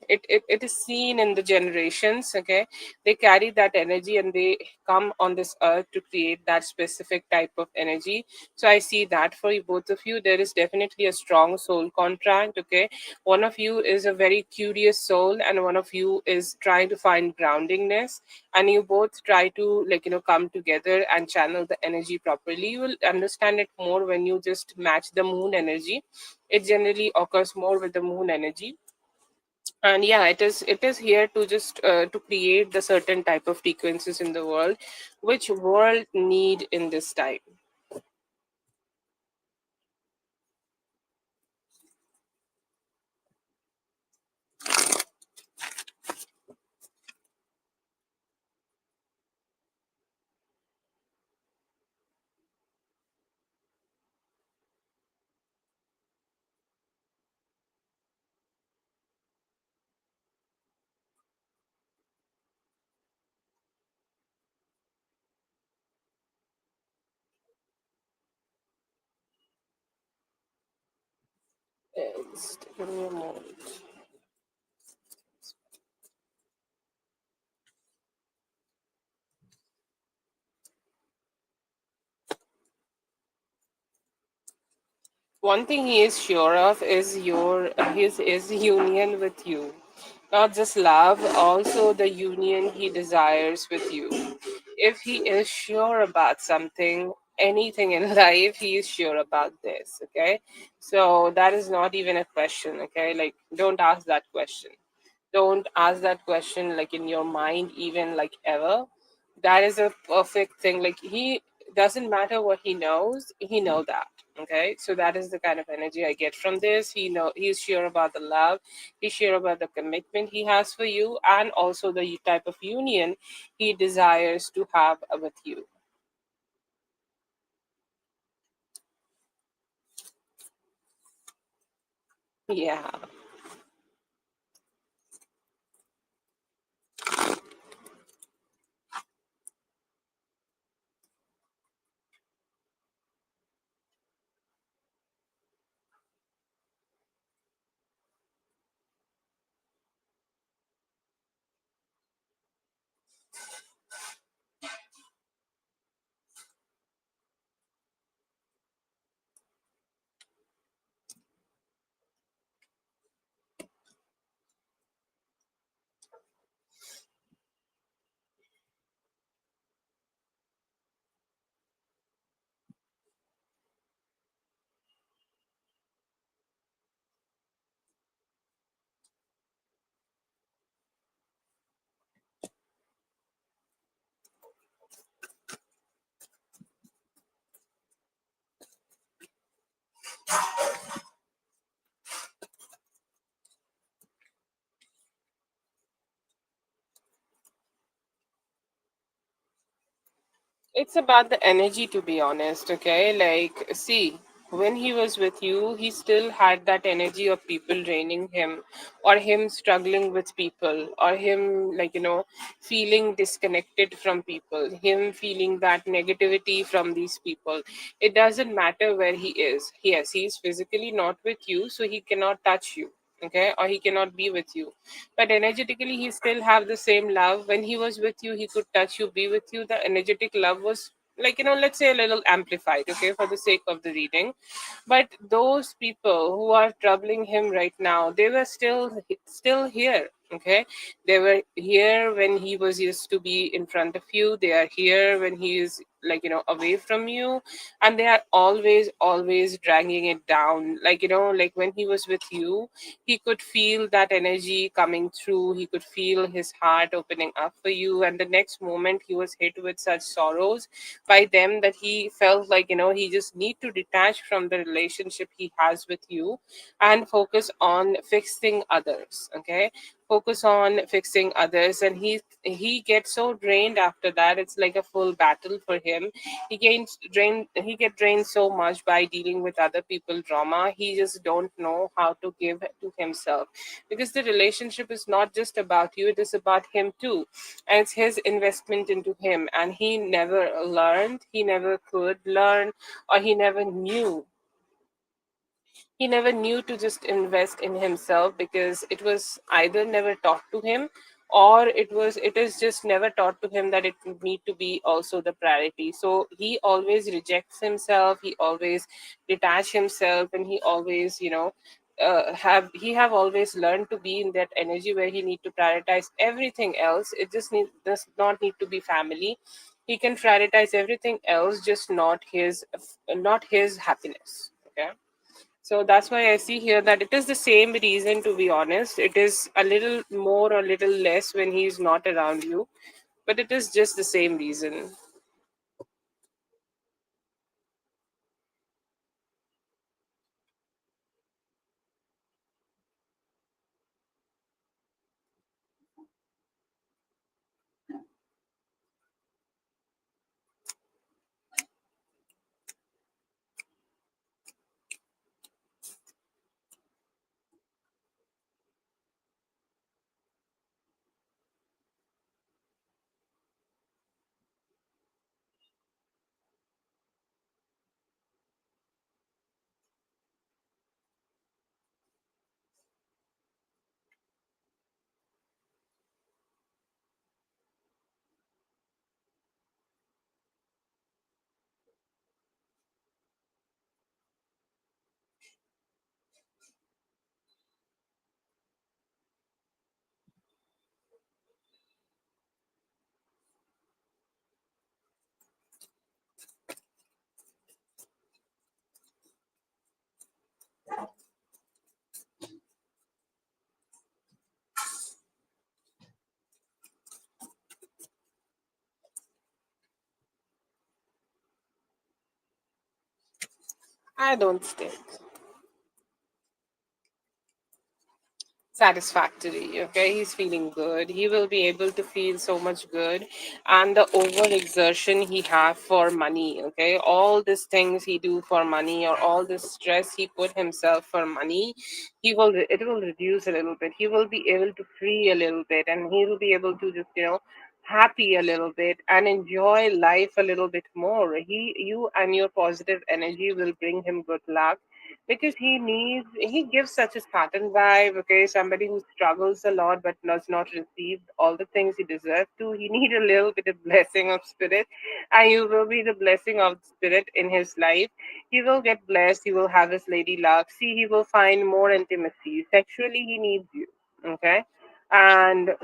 it is seen in the generations, okay. They carry that energy and they come on this earth to create that specific type of energy. So I see that for you, both of you, there is definitely a strong soul contract, okay. One of you is a very curious soul and one of you is trying to find groundingness, and you both try to come together and channel the energy properly. You will understand it more when you just match the moon energy. It generally occurs more with the moon energy. And yeah, it is here to just to create the certain type of frequencies in the world which world need in this time. Just give me a moment. One thing he is sure of is your his union with you. Not just love, also the union he desires with you. If he is sure about something, anything in life, he is sure about this. Okay. So that is not even a question. Okay. Like, don't ask that question. Don't ask that question like in your mind, even like ever. That is a perfect thing. Like, he doesn't matter what he knows, he know that. Okay, so that is the kind of energy I get from this. He's sure about the love, he's sure about the commitment he has for you, and also the type of union he desires to have with you. Yeah. It's about the energy, to be honest, okay? Like, see, when he was with you, he still had that energy of people draining him, or him struggling with people, or him, feeling disconnected from people, him feeling that negativity from these people. It doesn't matter where he is. Yes, he's physically not with you, so he cannot touch you, okay? Or he cannot be with you, but energetically he still have the same love. When he was with you, he could touch you, be with you. The energetic love was, let's say, a little amplified, okay, for the sake of the reading. But those people who are troubling him right now, they were still here, okay. They were here when he was used to be in front of you. They are here when he is like away from you, and they are always dragging it down. Like like when he was with you, he could feel that energy coming through, he could feel his heart opening up for you, and the next moment he was hit with such sorrows by them that he felt like he just need to detach from the relationship he has with you and focus on fixing others. Okay, focus on fixing others, and he gets so drained after that. It's like a full battle for him. He get drained so much by dealing with other people drama. He just don't know how to give to himself, because the relationship is not just about you, it is about him too, and it's his investment into him, and he never could learn, or he never knew to just invest in himself, because it was either never taught to him, or it is just never taught to him that it would need to be also the priority. So he always rejects himself, he always detach himself, and he always have always learned to be in that energy where he need to prioritize everything else. It does not need to be family. He can prioritize everything else, just not his happiness. Okay, so that's why I see here that it is the same reason, to be honest. It is a little more or little less when he's not around you, but it is just the same reason. I don't think. Satisfactory. Okay, he's feeling good, he will be able to feel so much good. And the overexertion he have for money, okay, all these things he do for money, or all this stress he put himself for money, it will reduce a little bit. He will be able to free a little bit, and he will be able to just happy a little bit and enjoy life a little bit more. You and your positive energy will bring him good luck, because he gives such a Spartan vibe. Okay, somebody who struggles a lot but does not receive all the things he deserves to. He need a little bit of blessing of spirit, and you will be the blessing of spirit in his life. He will get blessed, he will have his lady luck. See, he will find more intimacy sexually. He needs you. Okay, and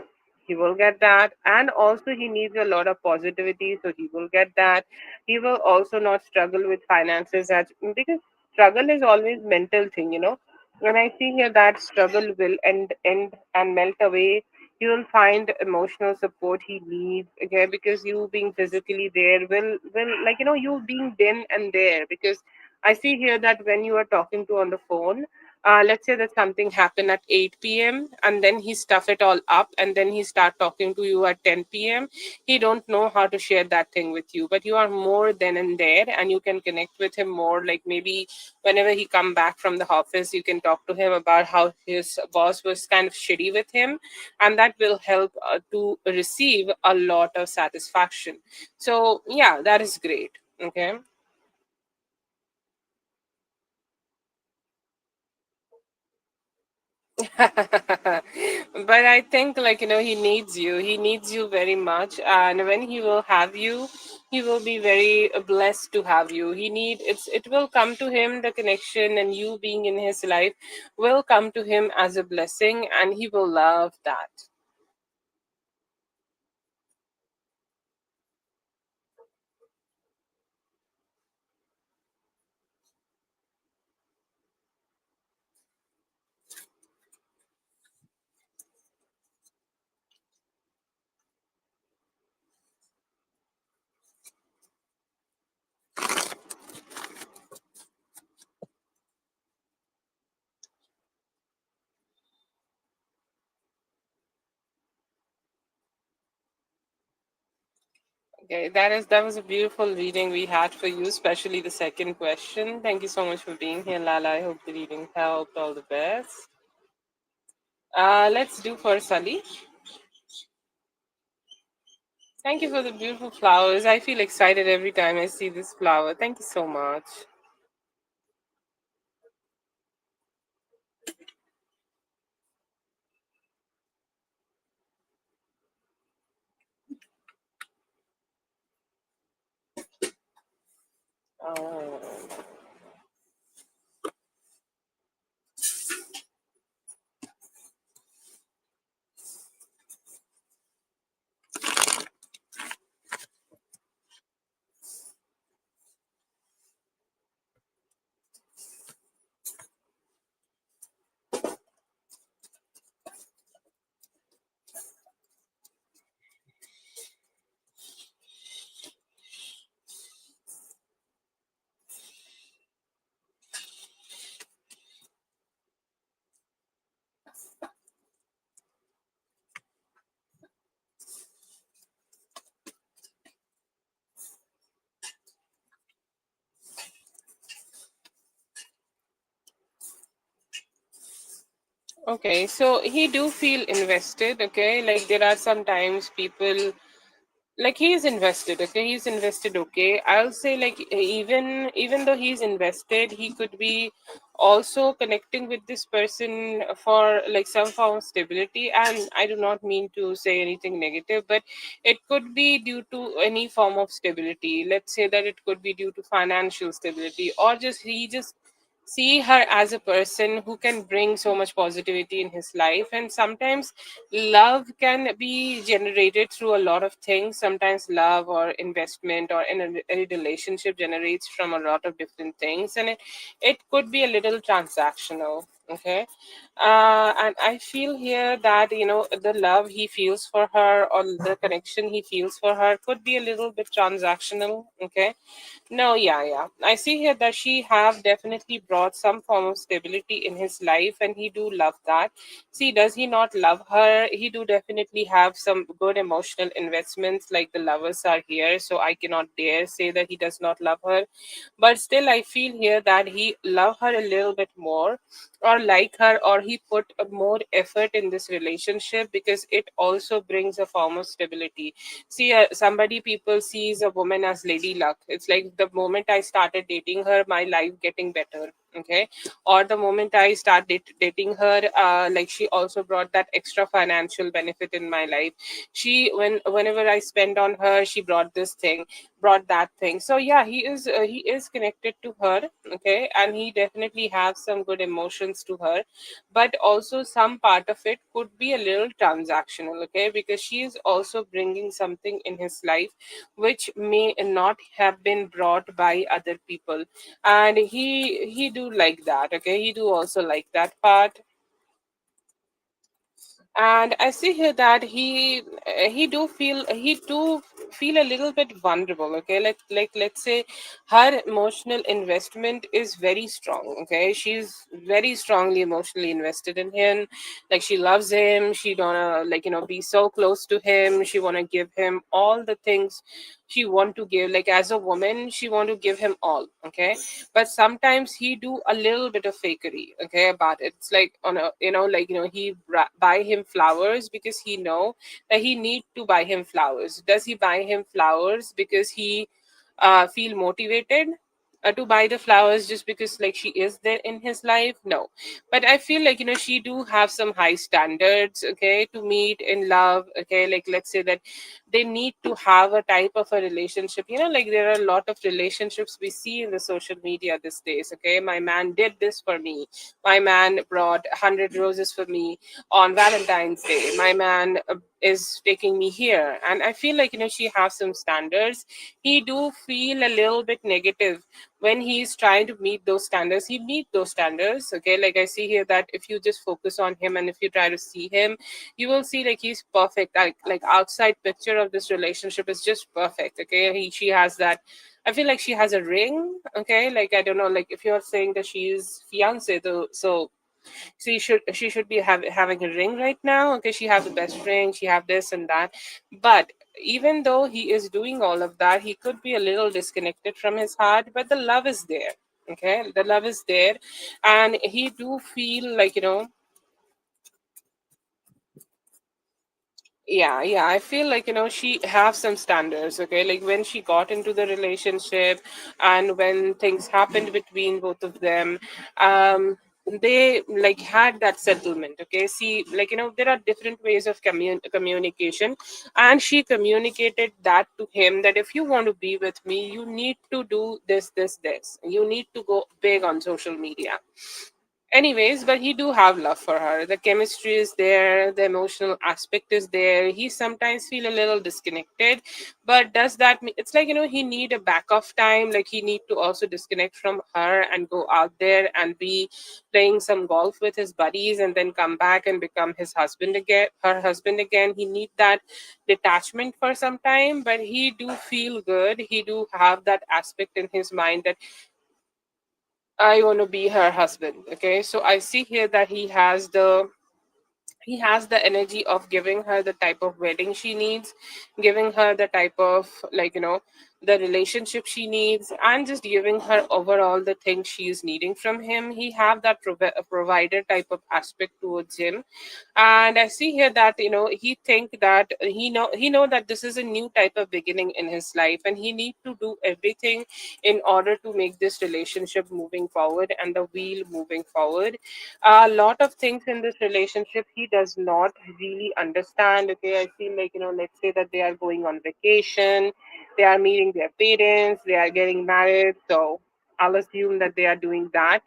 he will get that. And also he needs a lot of positivity, so he will get that. He will also not struggle with finances, because struggle is always mental thing. When I see here that struggle will end and melt away, he will find emotional support he needs. Okay, because you being physically there will, like, you being then and there. Because I see here that when you are talking to on the phone, let's say that something happened at 8 p.m. and then he stuff it all up, and then he start talking to you at 10 p.m. He don't know how to share that thing with you, but you are more then and there, and you can connect with him more. Like, maybe whenever he come back from the office, you can talk to him about how his boss was kind of shitty with him, and that will help to receive a lot of satisfaction. So yeah, that is great. Okay. But I think, like, he needs you. He needs you very much. And when he will have you, he will be very blessed to have you. It will come to him, the connection and you being in his life will come to him as a blessing, and he will love that. Okay, that was a beautiful reading we had for you, especially the second question. Thank you so much for being here, Lala. I hope the reading helped. All the best. Let's do for Sally. Thank you for the beautiful flowers. I feel excited every time I see this flower. Thank you so much. Oh. Okay, so he do feel invested. Okay, like there are sometimes people like he's invested. Okay, he's invested. Okay, I'll say like even though he's invested, he could be also connecting with this person for like some form of stability. And I do not mean to say anything negative, but it could be due to any form of stability. Let's say that it could be due to financial stability, or just he just see her as a person who can bring so much positivity in his life. And sometimes love can be generated through a lot of things. Sometimes love or investment or in any relationship generates from a lot of different things, and it could be a little transactional. Okay, and I feel here that the love he feels for her or the connection he feels for her could be a little bit transactional. Okay, no, yeah, yeah. I see here that she have definitely brought some form of stability in his life, and he do love that. See, does he not love her? He do definitely have some good emotional investments, like the lovers are here. So I cannot dare say that he does not love her, but still, I feel here that he love her a little bit more, or like her, or he put a more effort in this relationship because it also brings a form of stability. See, somebody people sees a woman as lady luck. It's like the moment I started dating her, my life getting better. Okay, or the moment I started dating her, like she also brought that extra financial benefit in my life. Whenever I spend on her, she brought this thing, brought that thing. So yeah, he is connected to her. Okay, and he definitely has some good emotions to her, but also some part of it could be a little transactional. Okay, because she is also bringing something in his life which may not have been brought by other people, and he do like that. Okay, he do also like that part. And I see here that he do feel a little bit vulnerable. Okay, let's say her emotional investment is very strong. Okay, she's very strongly emotionally invested in him. Like she loves him, she wanna be so close to him, she wanna give him all the things she want to give. Like as a woman, she want to give him all. Okay, but sometimes he do a little bit of fakery. Okay, about it. It's like on a he buy him flowers because he know that he need to buy him flowers. Does he buy him flowers because he feel motivated to buy the flowers just because like she is there in his life? No, but I feel like she do have some high standards, okay, to meet in love. Okay, like let's say that they need to have a type of a relationship. Like there are a lot of relationships we see in the social media these days. Okay, my man did this for me, my man brought 100 roses for me on Valentine's Day, my man is taking me here. And I feel like she has some standards. He do feel a little bit negative when he's trying to meet those standards. He meet those standards. Okay, like I see here that if you just focus on him and if you try to see him, you will see like he's perfect. Like outside picture of this relationship is just perfect. Okay, she has that. I feel like she has a ring. Okay, like I don't know, like if you're saying that she's fiance though, so she should be having a ring right now. Okay, she have the best ring, she have this and that, but even though he is doing all of that, he could be a little disconnected from his heart, but the love is there. Okay, the love is there, and he do feel like, yeah, I feel like, she have some standards. Okay, like when she got into the relationship and when things happened between both of them, um they like had that settlement. Okay, see, like, there are different ways of communication, and she communicated that to him, that if you want to be with me, you need to do this, you need to go big on social media. Anyways, but he do have love for her. The chemistry is there, the emotional aspect is there. He sometimes feel a little disconnected, but does that mean it's like, he need a back off time, like he need to also disconnect from her and go out there and be playing some golf with his buddies and then come back and become his husband again, her husband again. He need that detachment for some time, but he do feel good. He do have that aspect in his mind that I want to be her husband. Okay, so I see here that he has the energy of giving her the type of wedding she needs, giving her the type of, like, the relationship she needs, and just giving her overall the things she's needing from him. He have that provider type of aspect towards him. And I see here that, he think that he know that this is a new type of beginning in his life, and he need to do everything in order to make this relationship moving forward and the wheel moving forward. A lot of things in this relationship he does not really understand. Okay, I feel like, let's say that they are going on vacation, they are meeting their parents, they are getting married, so I'll assume that they are doing that.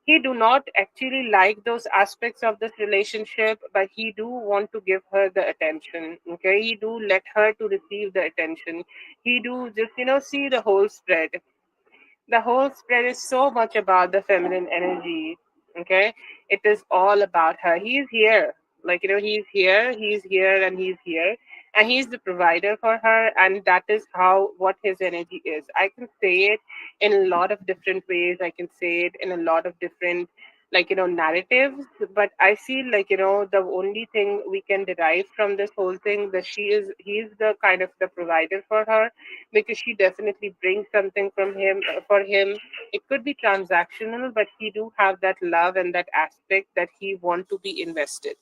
He do not actually like those aspects of this relationship, but he do want to give her the attention. Okay, he do let her to receive the attention. He do just, see the whole spread is so much about the feminine energy. Okay, it is all about her. He's here, like, he's here and he's here, and he's the provider for her, and that is how what his energy is. I can say it in a lot of different ways. I can say it in a lot of different, like, narratives, but I feel like, the only thing we can derive from this whole thing, that he's the kind of the provider for her, because she definitely brings something from him, for him. It could be transactional, but he do have that love and that aspect that he want to be invested.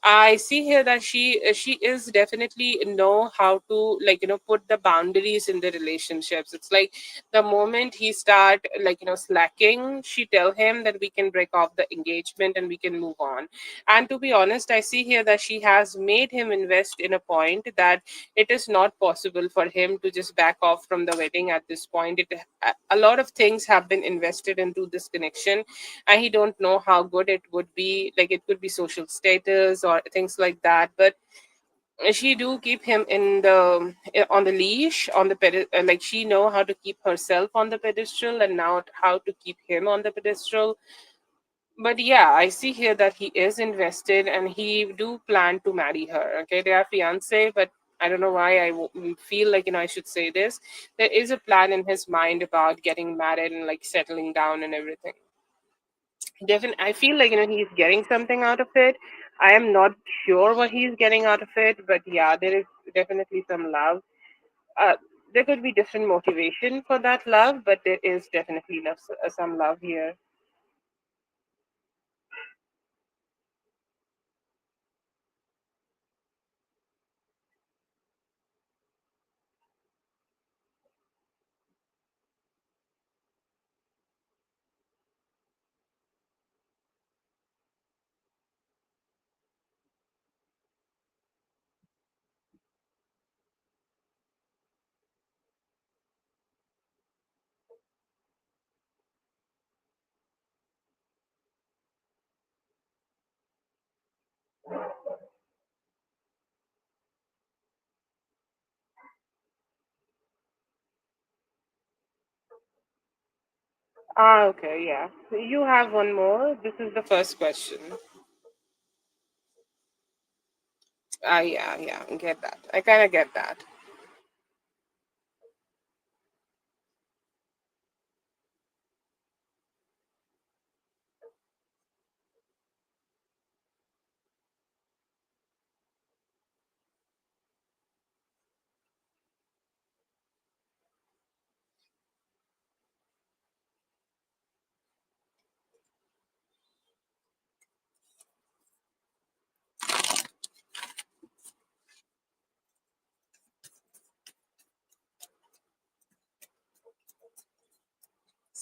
I see here that she is definitely know how to, like, put the boundaries in the relationships. It's like the moment he start, like, slacking, she tell him that we can break off the engagement and we can move on. And to be honest, I see here that she has made him invest in a point that it is not possible for him to just back off from the wedding at this point. A lot of things have been invested into this connection, and he don't know how good it would be. Like, it could be social status or things like that, but she do keep him in the on the leash, on the like, she know how to keep herself on the pedestal and now how to keep him on the pedestal. But yeah, I see here that he is invested and he do plan to marry her. Okay, they are fiance, but I don't know why feel like, I should say this. There is a plan in his mind about getting married and, like, settling down and everything. Definitely, I feel like, he's getting something out of it. I am not sure what he's getting out of it, but yeah, there is definitely some love. Uh, there could be different motivation for that love, but there is definitely some love here. Ah, okay, yeah. So you have one more. This is the first question. Ah, yeah, get that. I kind of get that.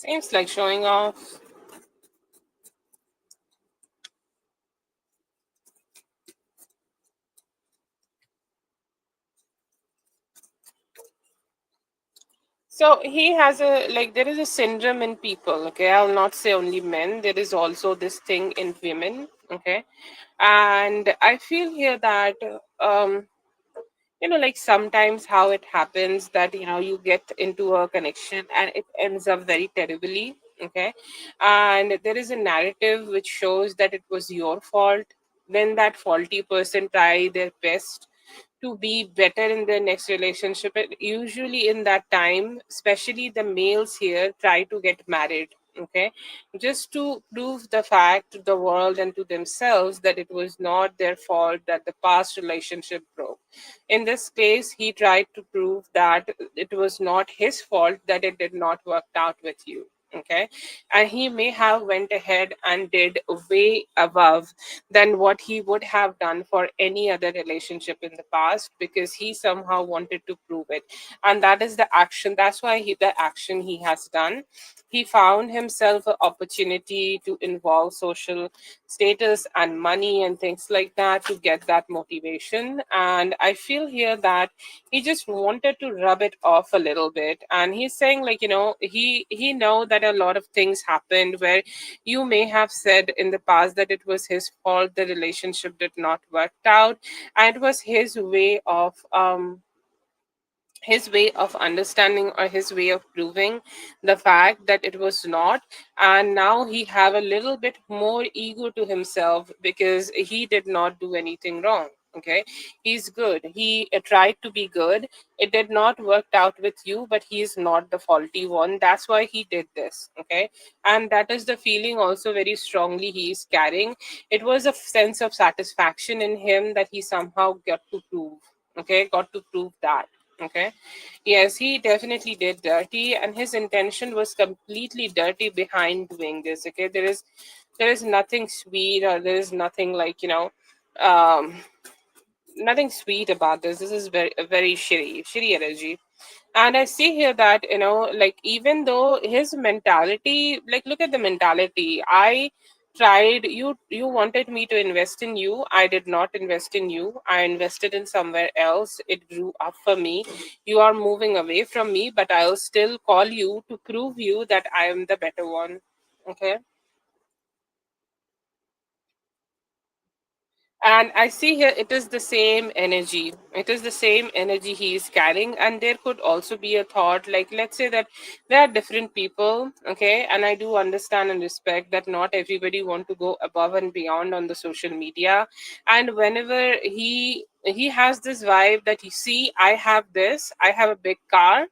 Seems like showing off. So he has a, like, there is a syndrome in people, okay? I'll not say only men, there is also this thing in women, okay? And I feel here that like sometimes how it happens that you get into a connection and it ends up very terribly, okay, and there is a narrative which shows that it was your fault. Then that faulty person try their best to be better in their next relationship, and usually in that time, especially the males here try to get married, okay, just to prove the fact to the world and to themselves that it was not their fault that the past relationship broke. In this case, he tried to prove that it was not his fault that it did not work out with you. Okay, and he may have went ahead and did way above than what he would have done for any other relationship in the past, because he somehow wanted to prove it. And that is the action, that's why the action he has done. He found himself an opportunity to involve social status and money and things like that to get that motivation. And I feel here that he just wanted to rub it off a little bit, and he's saying, like, he know that a lot of things happened where you may have said in the past that it was his fault the relationship did not work out, and it was his way of understanding, or his way of proving the fact that it was not. And now he have a little bit more ego to himself because he did not do anything wrong. Okay, he's good, he tried to be good. It did not work out with you, but he is not the faulty one, that's why he did this. Okay, and that is the feeling also very strongly he is carrying. It was a sense of satisfaction in him that he somehow got to prove. Okay, got to prove that. Okay. Yes, he definitely did dirty, and his intention was completely dirty behind doing this. Okay. There is nothing sweet, or there is nothing like, um nothing sweet about this. This is very shitty energy. And I see here that, like, even though his mentality, like, look at the mentality. I tried, you wanted me to invest in you, I did not invest in you, I invested in somewhere else, it grew up for me. You are moving away from me, but I'll still call you to prove you that I am the better one. Okay. And I see here it is the same energy. It is the same energy he is carrying. And there could also be a thought, like, let's say that there are different people, okay? And I do understand and respect that not everybody want to go above and beyond on the social media. And whenever he has this vibe that, you see, I have this, I have a big car,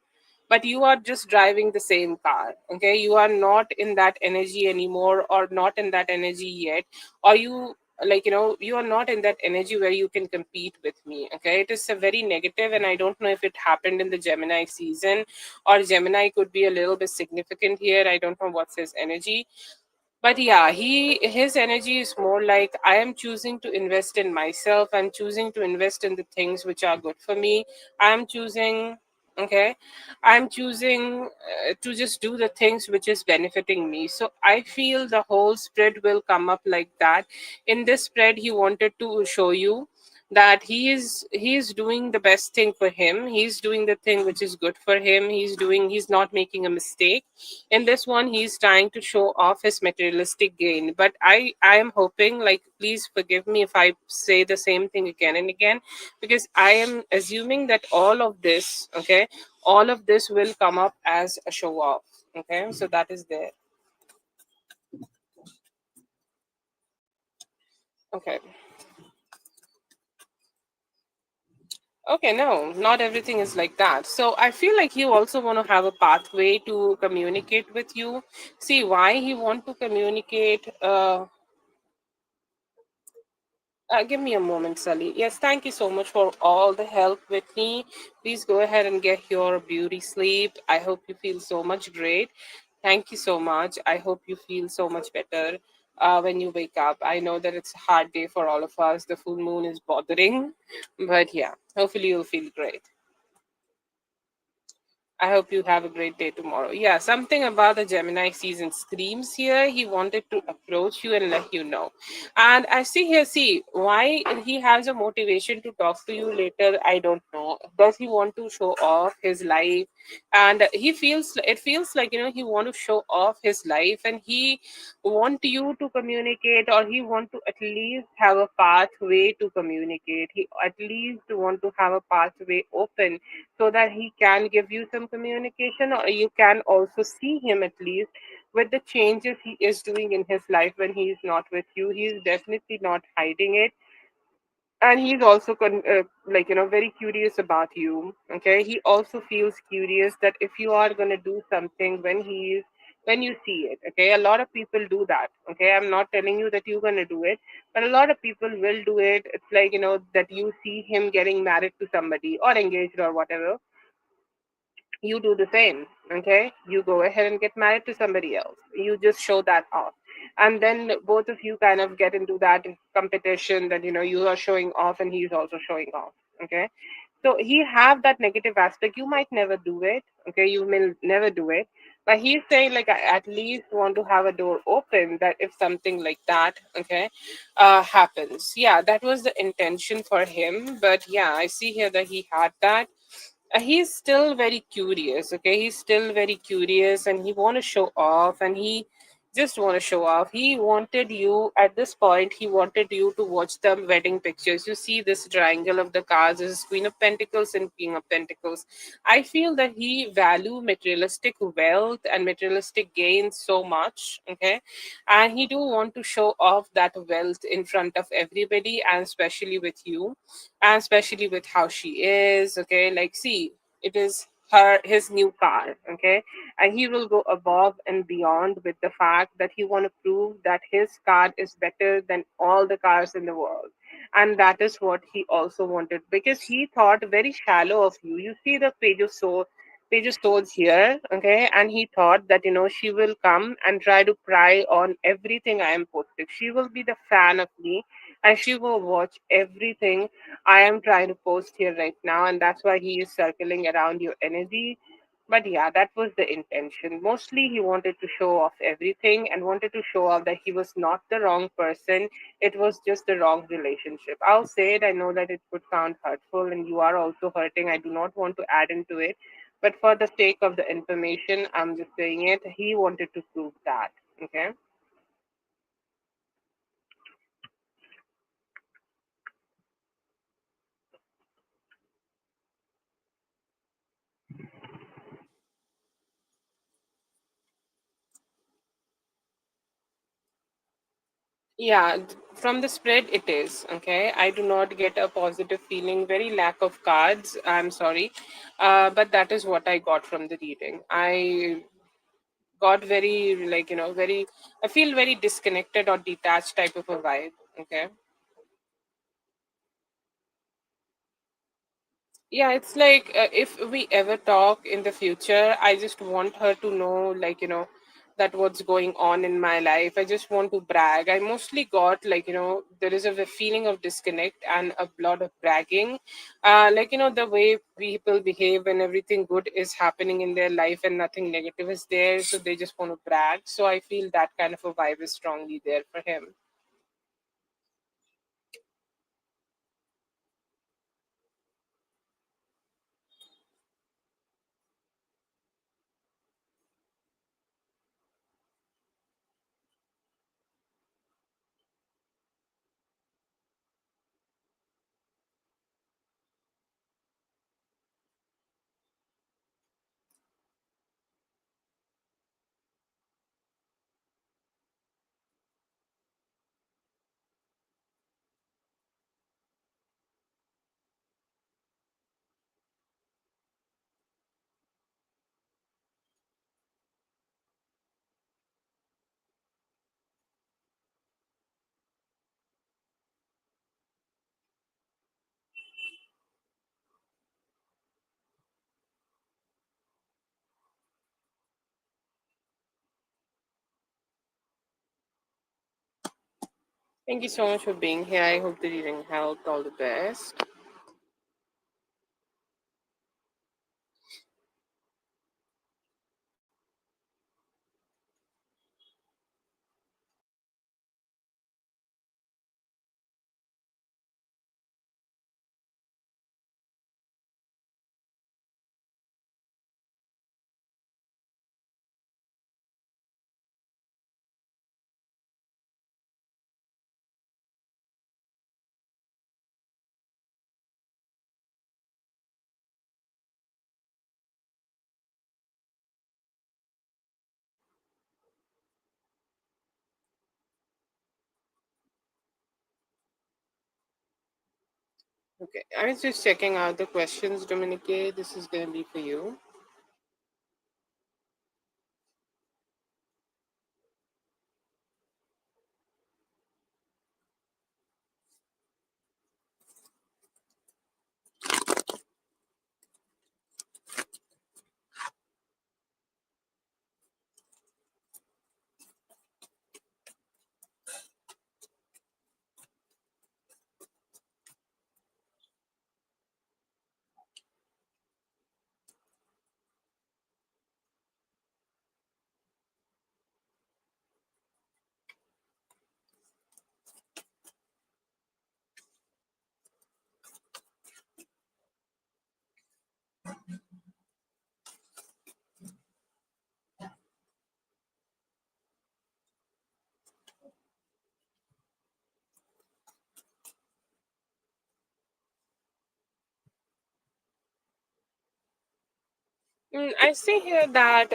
but you are just driving the same car. Okay, you are not in that energy anymore, or not in that energy yet, or you, like, you are not in that energy where you can compete with me. Okay, it is a very negative, and I don't know if it happened in the Gemini season, or Gemini could be a little bit significant here. I don't know what's his energy. But yeah, his energy is more like, I am choosing to invest in myself, I'm choosing to invest in the things which are good for me. I'm choosing, okay, I'm choosing to just do the things which is benefiting me. So I feel the whole spread will come up like that. In this spread, he wanted to show you that he is doing the best thing for him, he's doing the thing which is good for him, he's not making a mistake. In this one, he's trying to show off his materialistic gain. But I am hoping, like, please forgive me if I say the same thing again and again, because I am assuming that all of this, okay, all of this will come up as a show off. Okay, so that is there. Okay. Okay, no, not everything is like that. So I feel like you also want to have a pathway to communicate with you. See why he want to communicate. Give me a moment, Sally. Yes, thank you so much for all the help with me. Please go ahead and get your beauty sleep. I hope you feel so much great. Thank you so much. I hope you feel so much better when you wake up. I know that it's a hard day for all of us. The full moon is bothering, but yeah, hopefully you'll feel great. I hope you have a great day tomorrow. Yeah, something about the Gemini season screams here. He wanted to approach you and let you know. And I see here, see, why he has a motivation to talk to you later, I don't know. Does he want to show off his life? And he feels, it feels like, he want to show off his life, and he want you to communicate, or he want to at least have a pathway to communicate. He at least want to have a pathway open so that he can give you some communication, or you can also see him at least with the changes he is doing in his life when he is not with you. He is definitely not hiding it, and he's also like very curious about you. Okay, he also feels curious that if you are going to do something when you see it. Okay, a lot of people do that. Okay, I'm not telling you that you're going to do it, but a lot of people will do it. It's like that you see him getting married to somebody or engaged or whatever, you do the same. Okay, you go ahead and get married to somebody else, you just show that off, and then both of you kind of get into that competition that you are showing off and he's also showing off. Okay, so he have that negative aspect. You might never do it. Okay, you may never do it, but he's saying like, I at least want to have a door open, that if something like that, okay, happens. Yeah, that was the intention for him. But yeah, I see here that he had that. He's still very curious. Okay, he's still very curious, and he want to show off, and he just want to show off. He wanted you at this point, he wanted you to watch the wedding pictures. You see this triangle of the cards is Queen of Pentacles and King of Pentacles. I feel that he value materialistic wealth and materialistic gains so much. Okay, and he do want to show off that wealth in front of everybody, and especially with you, and especially with how she is. Okay, like, see, it is his new car. Okay, and he will go above and beyond with the fact that he want to prove that his car is better than all the cars in the world. And that is what he also wanted, because he thought very shallow of you. You see the page of swords here. Okay, and he thought that she will come and try to pry on everything I am posting. She will be the fan of me, and she will watch everything I am trying to post here right now, and that's why he is circling around your energy. But yeah, that was the intention. Mostly, he wanted to show off everything and wanted to show off that he was not the wrong person. It was just the wrong relationship. I'll say it. I know that it could sound hurtful, and you are also hurting. I do not want to add into it. But for the sake of the information, I'm just saying it. He wanted to prove that. Okay. Yeah, from the spread it is. Okay, I do not get a positive feeling. Very lack of cards. I'm sorry, but that is what I got from the reading. I got very, like, very. I feel very disconnected or detached type of a vibe. Okay. Yeah, it's like, if we ever talk in the future, I just want her to know, like, that what's going on in my life. I just want to brag. I mostly got, like, there is a feeling of disconnect and a lot of bragging. Like, the way people behave when everything good is happening in their life and nothing negative is there. So they just want to brag. So I feel that kind of a vibe is strongly there for him. Thank you so much for being here. I hope the reading helped. All the best. Okay, I was just checking out the questions, Dominique. This is going to be for you. I see here that,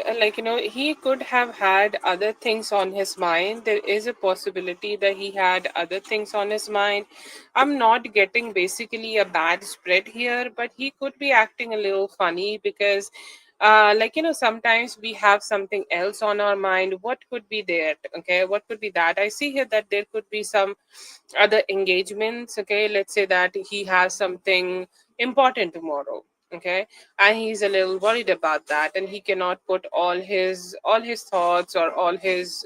he could have had other things on his mind. There is a possibility that he had other things on his mind. I'm not getting basically a bad spread here, but he could be acting a little funny because, sometimes we have something else on our mind. What could be there? Okay, what could be that? I see here that there could be some other engagements. Okay, let's say that he has something important tomorrow. Okay, and he's a little worried about that, and he cannot put all his thoughts or all his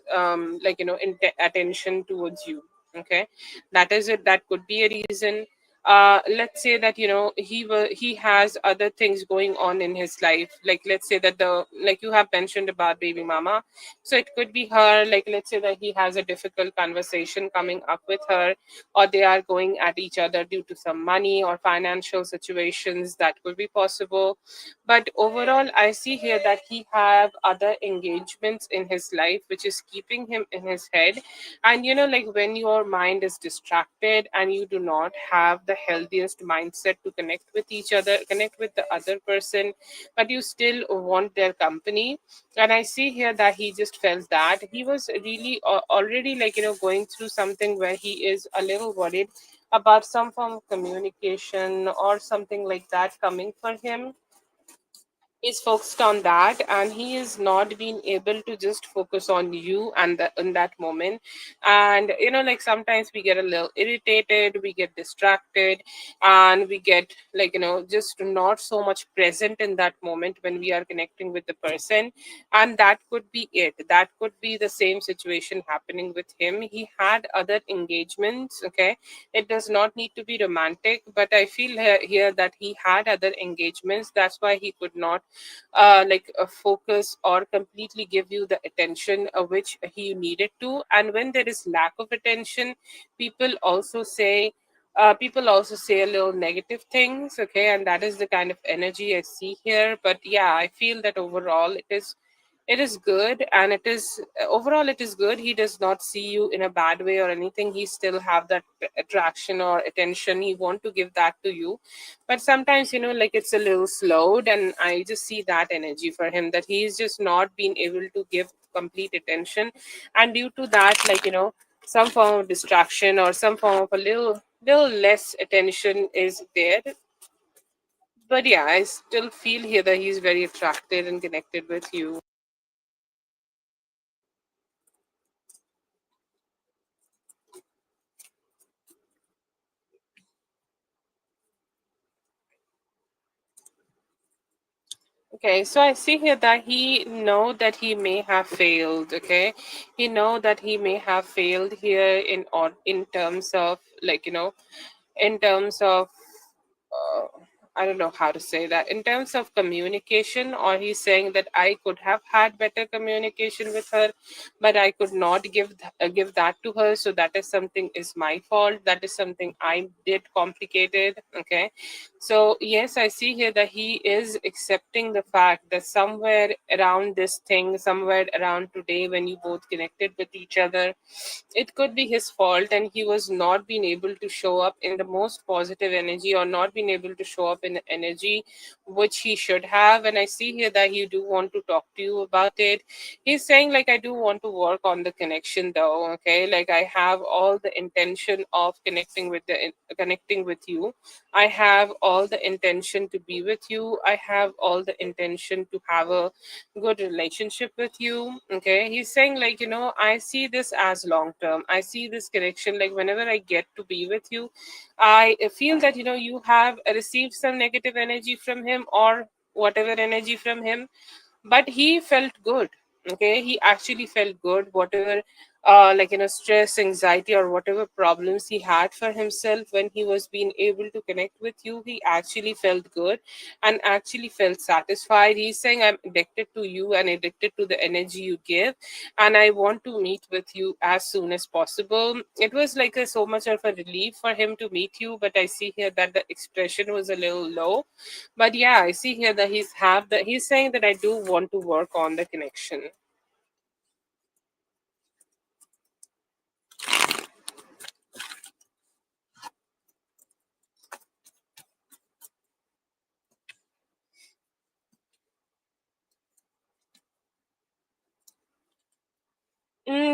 attention towards you. Okay, that is it. That could be a reason. Let's say that he has other things going on in his life, like let's say that the like you have mentioned about baby mama, so it could be her, like let's say that he has a difficult conversation coming up with her, or they are going at each other due to some money or financial situations. That could be possible. But overall, I see here that he have other engagements in his life which is keeping him in his head. And like when your mind is distracted and you do not have the healthiest mindset to connect with each other, connect with the other person, but you still want their company. And I see here that he just felt that he was really already going through something where he is a little worried about some form of communication or something like that coming for him. Is focused on that, and he is not being able to just focus on you and in that moment. And sometimes we get a little irritated, we get distracted, and we get just not so much present in that moment when we are connecting with the person. And that could be it. That could be the same situation happening with him. He had other engagements. Okay, it does not need to be romantic, but I feel here that he had other engagements. That's why he could not focus or completely give you the attention which he needed to. And when there is lack of attention, people also say a little negative things. Okay, and that is the kind of energy I see here. But yeah, I feel that overall it is good, and it is good. He does not see you in a bad way or anything. He still have that attraction or attention. He want to give that to you, but sometimes it's a little slowed, and I just see that energy for him, that he's just not being able to give complete attention. And due to that, some form of distraction or some form of a little less attention is there. But yeah, I still feel here that he's very attracted and connected with you. Okay, so I see here that he know that he may have failed. Okay, he know that he may have failed here in terms of in terms of uh, I don't know how to say that, in terms of communication, or he's saying that I could have had better communication with her, but I could not give that to her. So that is something is my fault. That is something I did complicated. Okay, so yes, I see here that he is accepting the fact that somewhere around this thing, somewhere around today, when you both connected with each other, it could be his fault, and he was not being able to show up in the most positive energy, or not being able to show up in energy which he should have. And I see here that he do want to talk to you about it. He's saying like, I do want to work on the connection though. Okay, like I have all the intention of connecting with you. I have all the intention to be with you. I have all the intention to have a good relationship with you. Okay, he's saying like, I see this as long term. I see this connection like whenever I get to be with you, I feel that you have received some negative energy from him or whatever energy from him, but he felt good. Okay, he actually felt good. Whatever stress, anxiety, or whatever problems he had for himself, when he was being able to connect with you, he actually felt good and actually felt satisfied. He's saying, I'm addicted to you and addicted to the energy you give, and I want to meet with you as soon as possible. It was like so much of a relief for him to meet you, but I see here that the expression was a little low. But yeah, I see here that he's saying that I do want to work on the connection.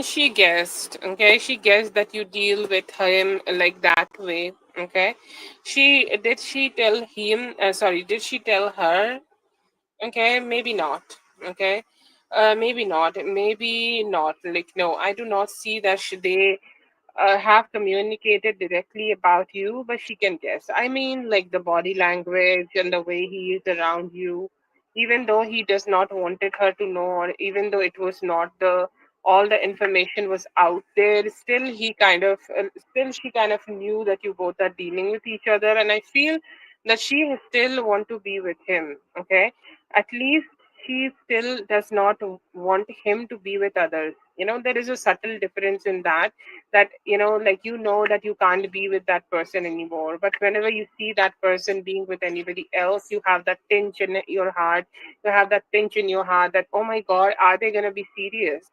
She guessed, okay? She guessed that you deal with him like that way, okay? She tell him, sorry, did she tell her? Okay, maybe not, okay? Maybe not, maybe not. Like, no, I do not see that they have communicated directly about you, but she can guess. I mean, like the body language and the way he is around you, even though he does not wanted her to know, or even though it was not the all the information was out there, still still she kind of knew that you both are dealing with each other, and I feel that she still want to be with him. Okay, at least she still does not want him to be with others. There is a subtle difference in that, like that you can't be with that person anymore, but whenever you see that person being with anybody else, you have that pinch in your heart. You have that pinch in your heart that, oh my god, are they going to be serious?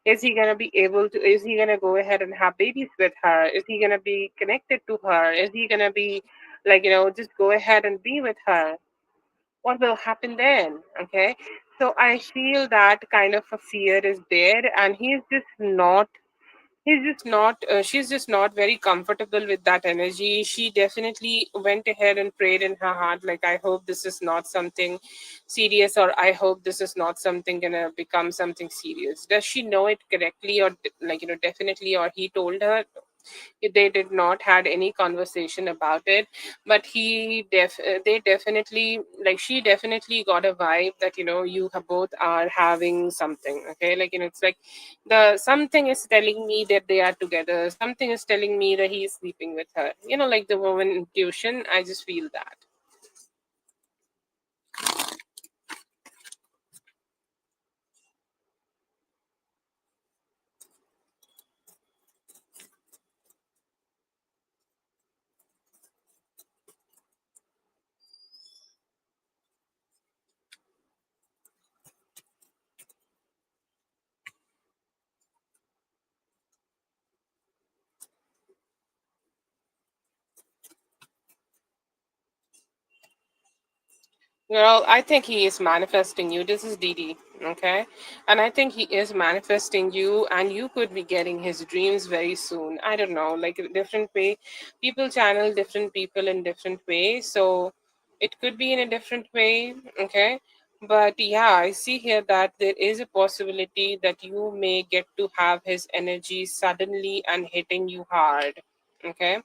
Is he going to be able to is he going to go ahead and have babies with her? Is he going to be connected to her? Is he going to be like, just go ahead and be with her? What will happen then? Okay, so I feel that kind of a fear is there, and she's just not very comfortable with that energy. She definitely went ahead and prayed in her heart like, I hope this is not something serious, or I hope this is not something gonna become something serious. Does she know it correctly, or like, definitely, or he told her? They did not had any conversation about it, but they definitely, like, she definitely got a vibe that, both are having something. Okay, like, it's like the something is telling me that they are together, something is telling me that he is sleeping with her, like the woman intuition. I just feel that. Well, I think he is manifesting you. This is Didi, okay? And I think he is manifesting you, and you could be getting his dreams very soon. I don't know, like a different way. People channel different people in different ways, so it could be in a different way, okay? But yeah, I see here that there is a possibility that you may get to have his energy suddenly and hitting you hard, okay?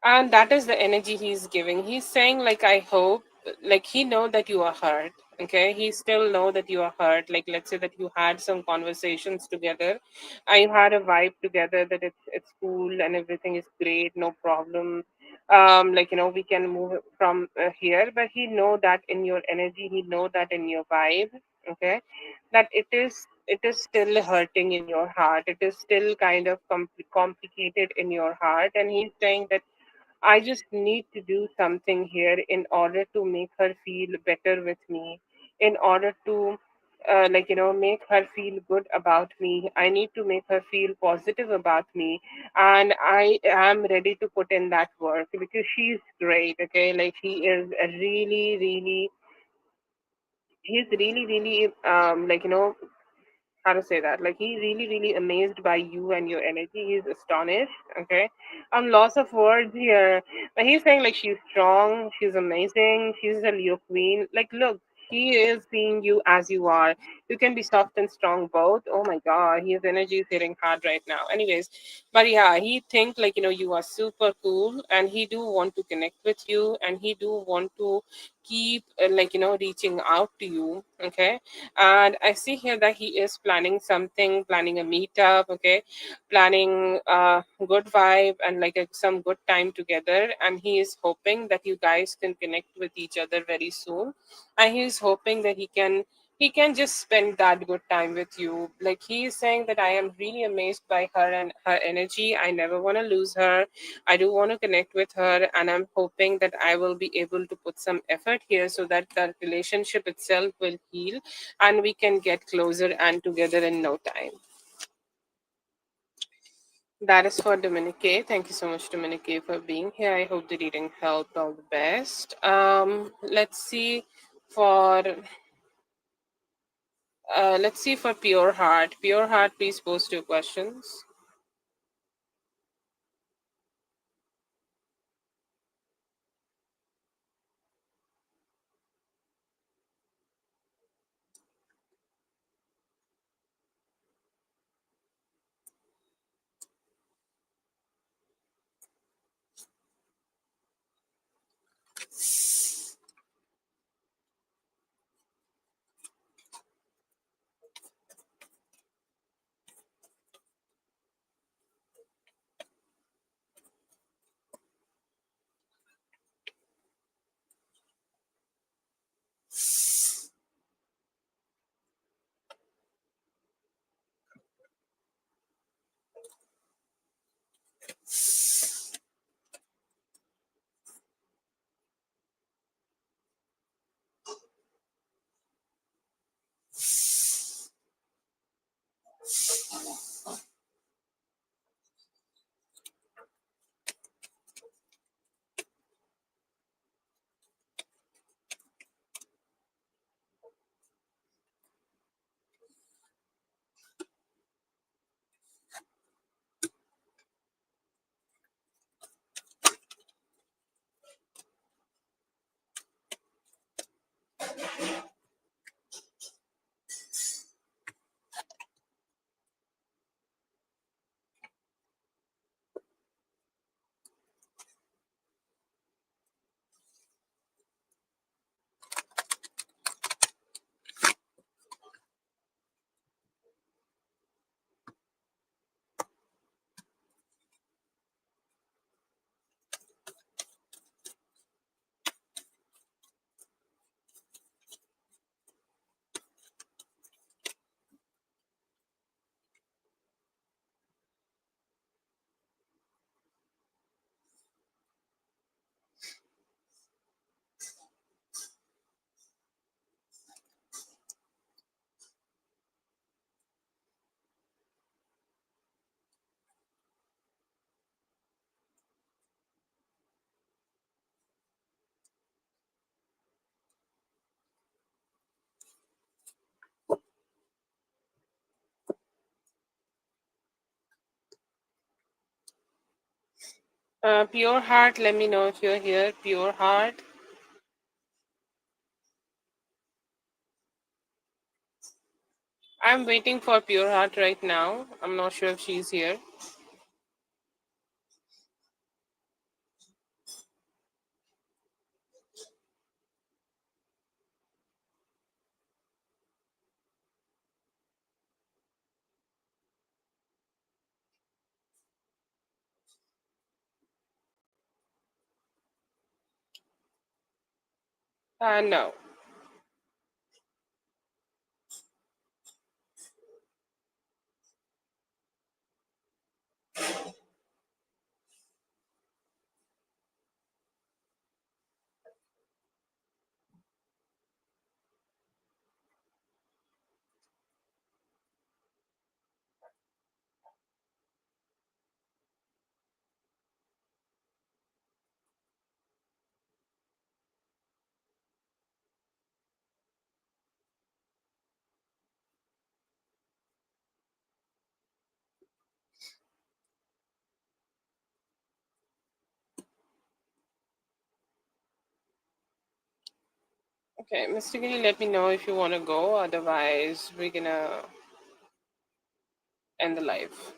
And that is the energy he's giving. He's saying like, I hope, like, he know that you are hurt. Okay, he still know that you are hurt. Like, let's say that you had some conversations together, and you had a vibe together that it's cool and everything is great, no problem. Like, we can move from here. But he know that in your energy, he know that in your vibe. Okay, that it is still hurting in your heart. It is still kind of complicated in your heart, and he's saying that I just need to do something here in order to make her feel better with me, in order to make her feel good about me. I need to make her feel positive about me, and I am ready to put in that work because she's great. Okay, like he's really, really, how to say that, like he's really, really amazed by you and your energy. He's astonished. Okay, I'm loss of words here, but he's saying like she's strong, she's amazing, she's a Leo queen. Like, look, he is seeing you as you are. You can be soft and strong both. Oh my god, his energy is hitting hard right now. Anyways, but yeah, he think like you are super cool, and he do want to connect with you, and he do want to keep reaching out to you. Okay, and I see here that he is planning something, planning a meetup. Okay, planning a good vibe and like some good time together, and he is hoping that you guys can connect with each other very soon, and he is hoping that he can just spend that good time with you. Like, he is saying that I am really amazed by her and her energy. I never want to lose her. I do want to connect with her, and I'm hoping that I will be able to put some effort here so that the relationship itself will heal and we can get closer and together in no time. That is for Dominique. Thank you so much, Dominique, for being here. I hope the reading helped. All the best. For let's see for Pure Heart. Pure Heart, please post your questions. Pure Heart, let me know if you're here. Pure Heart. I'm waiting for Pure Heart right now. I'm not sure if she's here. No. Okay, mystically, let me know if you want to go. Otherwise, we're gonna end the live.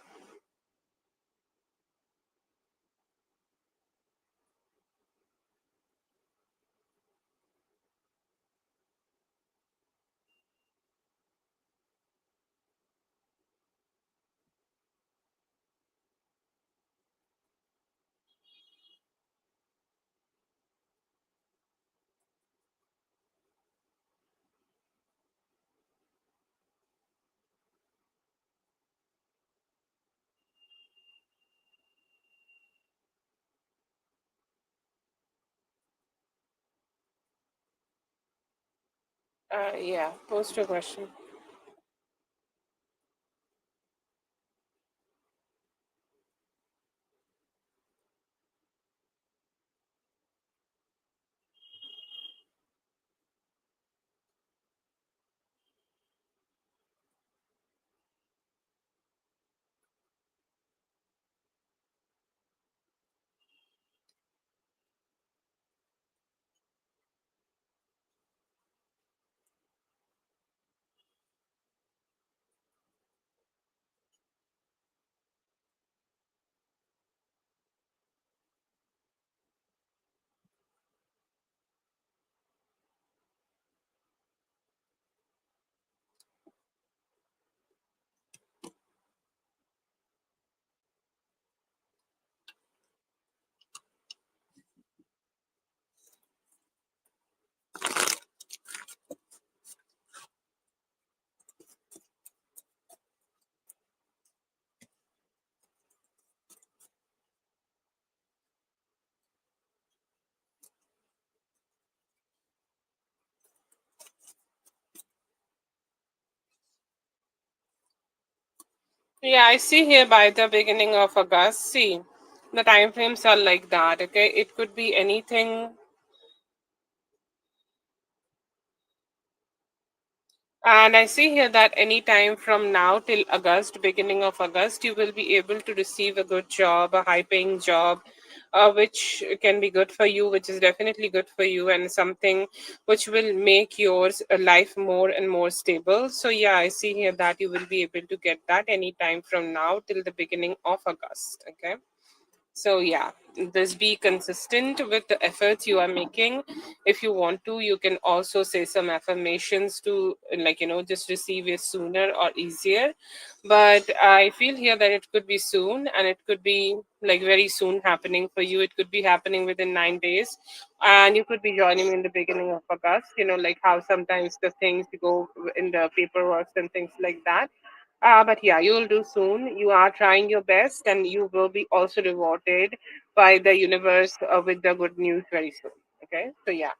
Yeah, post your question. Yeah, I see here by the beginning of August. See, the time frames are like that. Okay, it could be anything. And I see here that any time from now till August, beginning of August, you will be able to receive a good job, a high paying job, which can be good for you, which is definitely good for you, and something which will make yours life more and more stable. So, yeah, I see here that you will be able to get that any time from now till the beginning of August. Okay. So yeah, just be consistent with the efforts you are making. If you want to, you can also say some affirmations to, like, just receive it sooner or easier. But I feel here that it could be soon, and it could be like very soon happening for you. It could be happening within 9 days, and you could be joining in the beginning of August. Like how sometimes the things go in the paperwork and things like that. But yeah, you'll do soon. You are trying your best, and you will be also rewarded by the universe with the good news very soon. Okay, so yeah.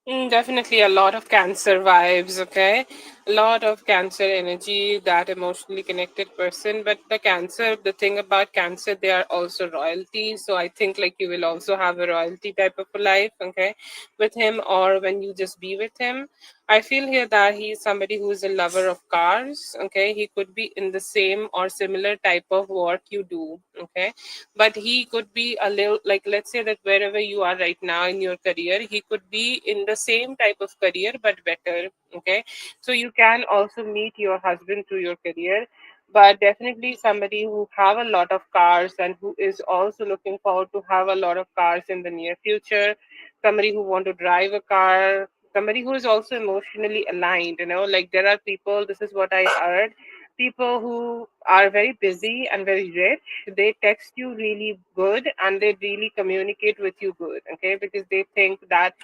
Definitely a lot of cancer vibes, okay? a lot of cancer energy, that emotionally connected person. But the cancer, the thing about cancer, they are also royalty. So I think like you will also have a royalty type of a life, okay, with him, or when you just be with him. I feel here that he is somebody who is a lover of cars, okay. He could be in the same or similar type of work you do, okay, but he could be a little, like, let's say that wherever you are right now in your career, he could be in the same type of career but better, okay. So you can also meet your husband through your career, but definitely somebody who have a lot of cars and who is also looking forward to have a lot of cars in the near future, somebody who want to drive a car, somebody who is also emotionally aligned, like there are people, this is what I heard, people who are very busy and very rich, they text you really good and they really communicate with you good, okay, because they think that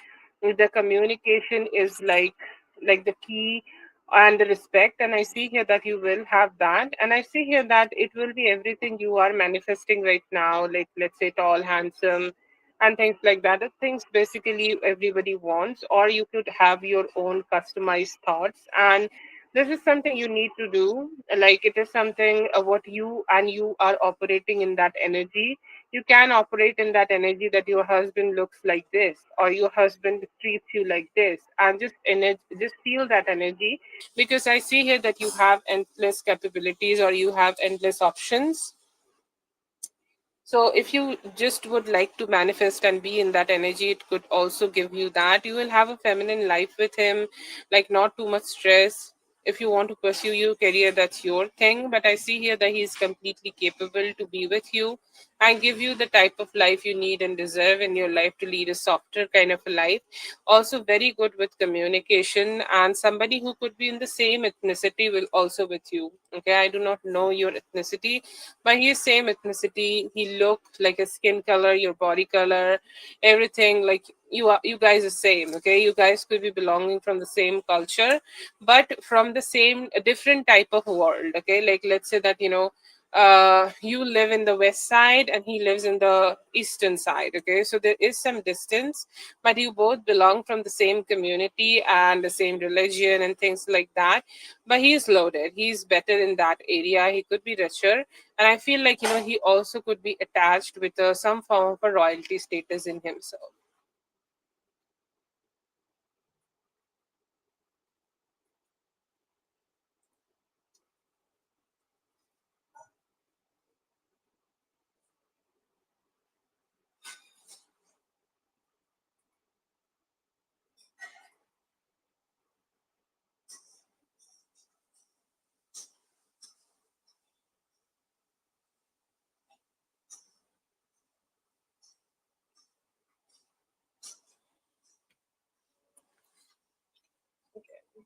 the communication is like the key and the respect. And I see here that you will have that, and I see here that it will be everything you are manifesting right now, like let's say tall, handsome, and things like that. The things basically everybody wants, or you could have your own customized thoughts. And this is something you need to do, like it is something what you are operating in that energy. You can operate in that energy that your husband looks like this or your husband treats you like this, and just feel that energy, because I see here that you have endless capabilities or you have endless options. So if you just would like to manifest and be in that energy, it could also give you that. You will have a feminine life with him, like not too much stress. If you want to pursue your career, that's your thing. But I see here that he is completely capable to be with you and give you the type of life you need and deserve in your life to lead a softer kind of a life. Also very good with communication, and somebody who could be in the same ethnicity will also with you. Okay, I do not know your ethnicity, but he is same ethnicity. He look like a skin color, your body color, everything, like you guys are same, okay. You guys could be belonging from the same culture, but from the same a different type of world, okay. Like let's say that you live in the west side and he lives in the eastern side, okay. So there is some distance, but you both belong from the same community and the same religion and things like that. But he's loaded, he's better in that area, he could be richer. And I feel like he also could be attached with some form of a royalty status in himself.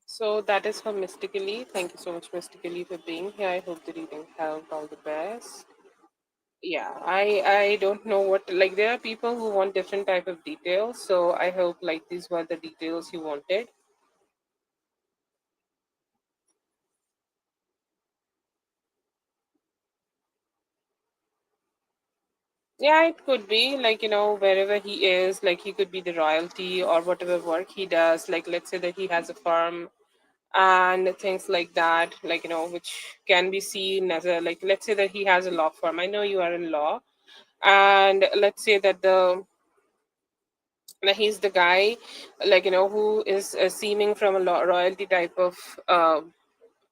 So that is for Mystically. Thank you so much, Mystically, for being here. I hope the reading helped. All the best. Yeah, I don't know what, like there are people who want different type of details. So I hope like these were the details you wanted. Yeah, it could be like wherever he is, like he could be the royalty or whatever work he does. Like let's say that he has a farm and things like that, like which can be seen as a, like let's say that he has a law firm. I know you are in law, and let's say that he's the guy, like who is seeming from a royalty type of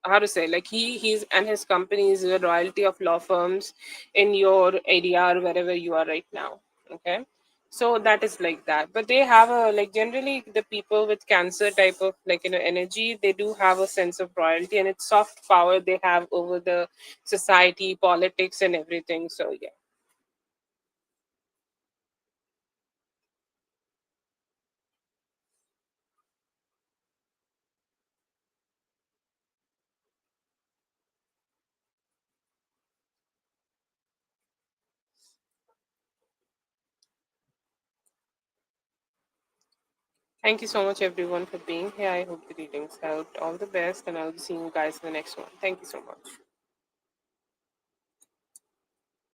how to say, like he's and his company is a royalty of law firms in your area or wherever you are right now, okay. So that is like that, but they have a, like generally the people with cancer type of like energy, they do have a sense of royalty and it's soft power they have over the society, politics and everything. So yeah. Thank you so much everyone for being here. I hope the readings helped. All the best, and I'll be seeing you guys in the next one. Thank you so much.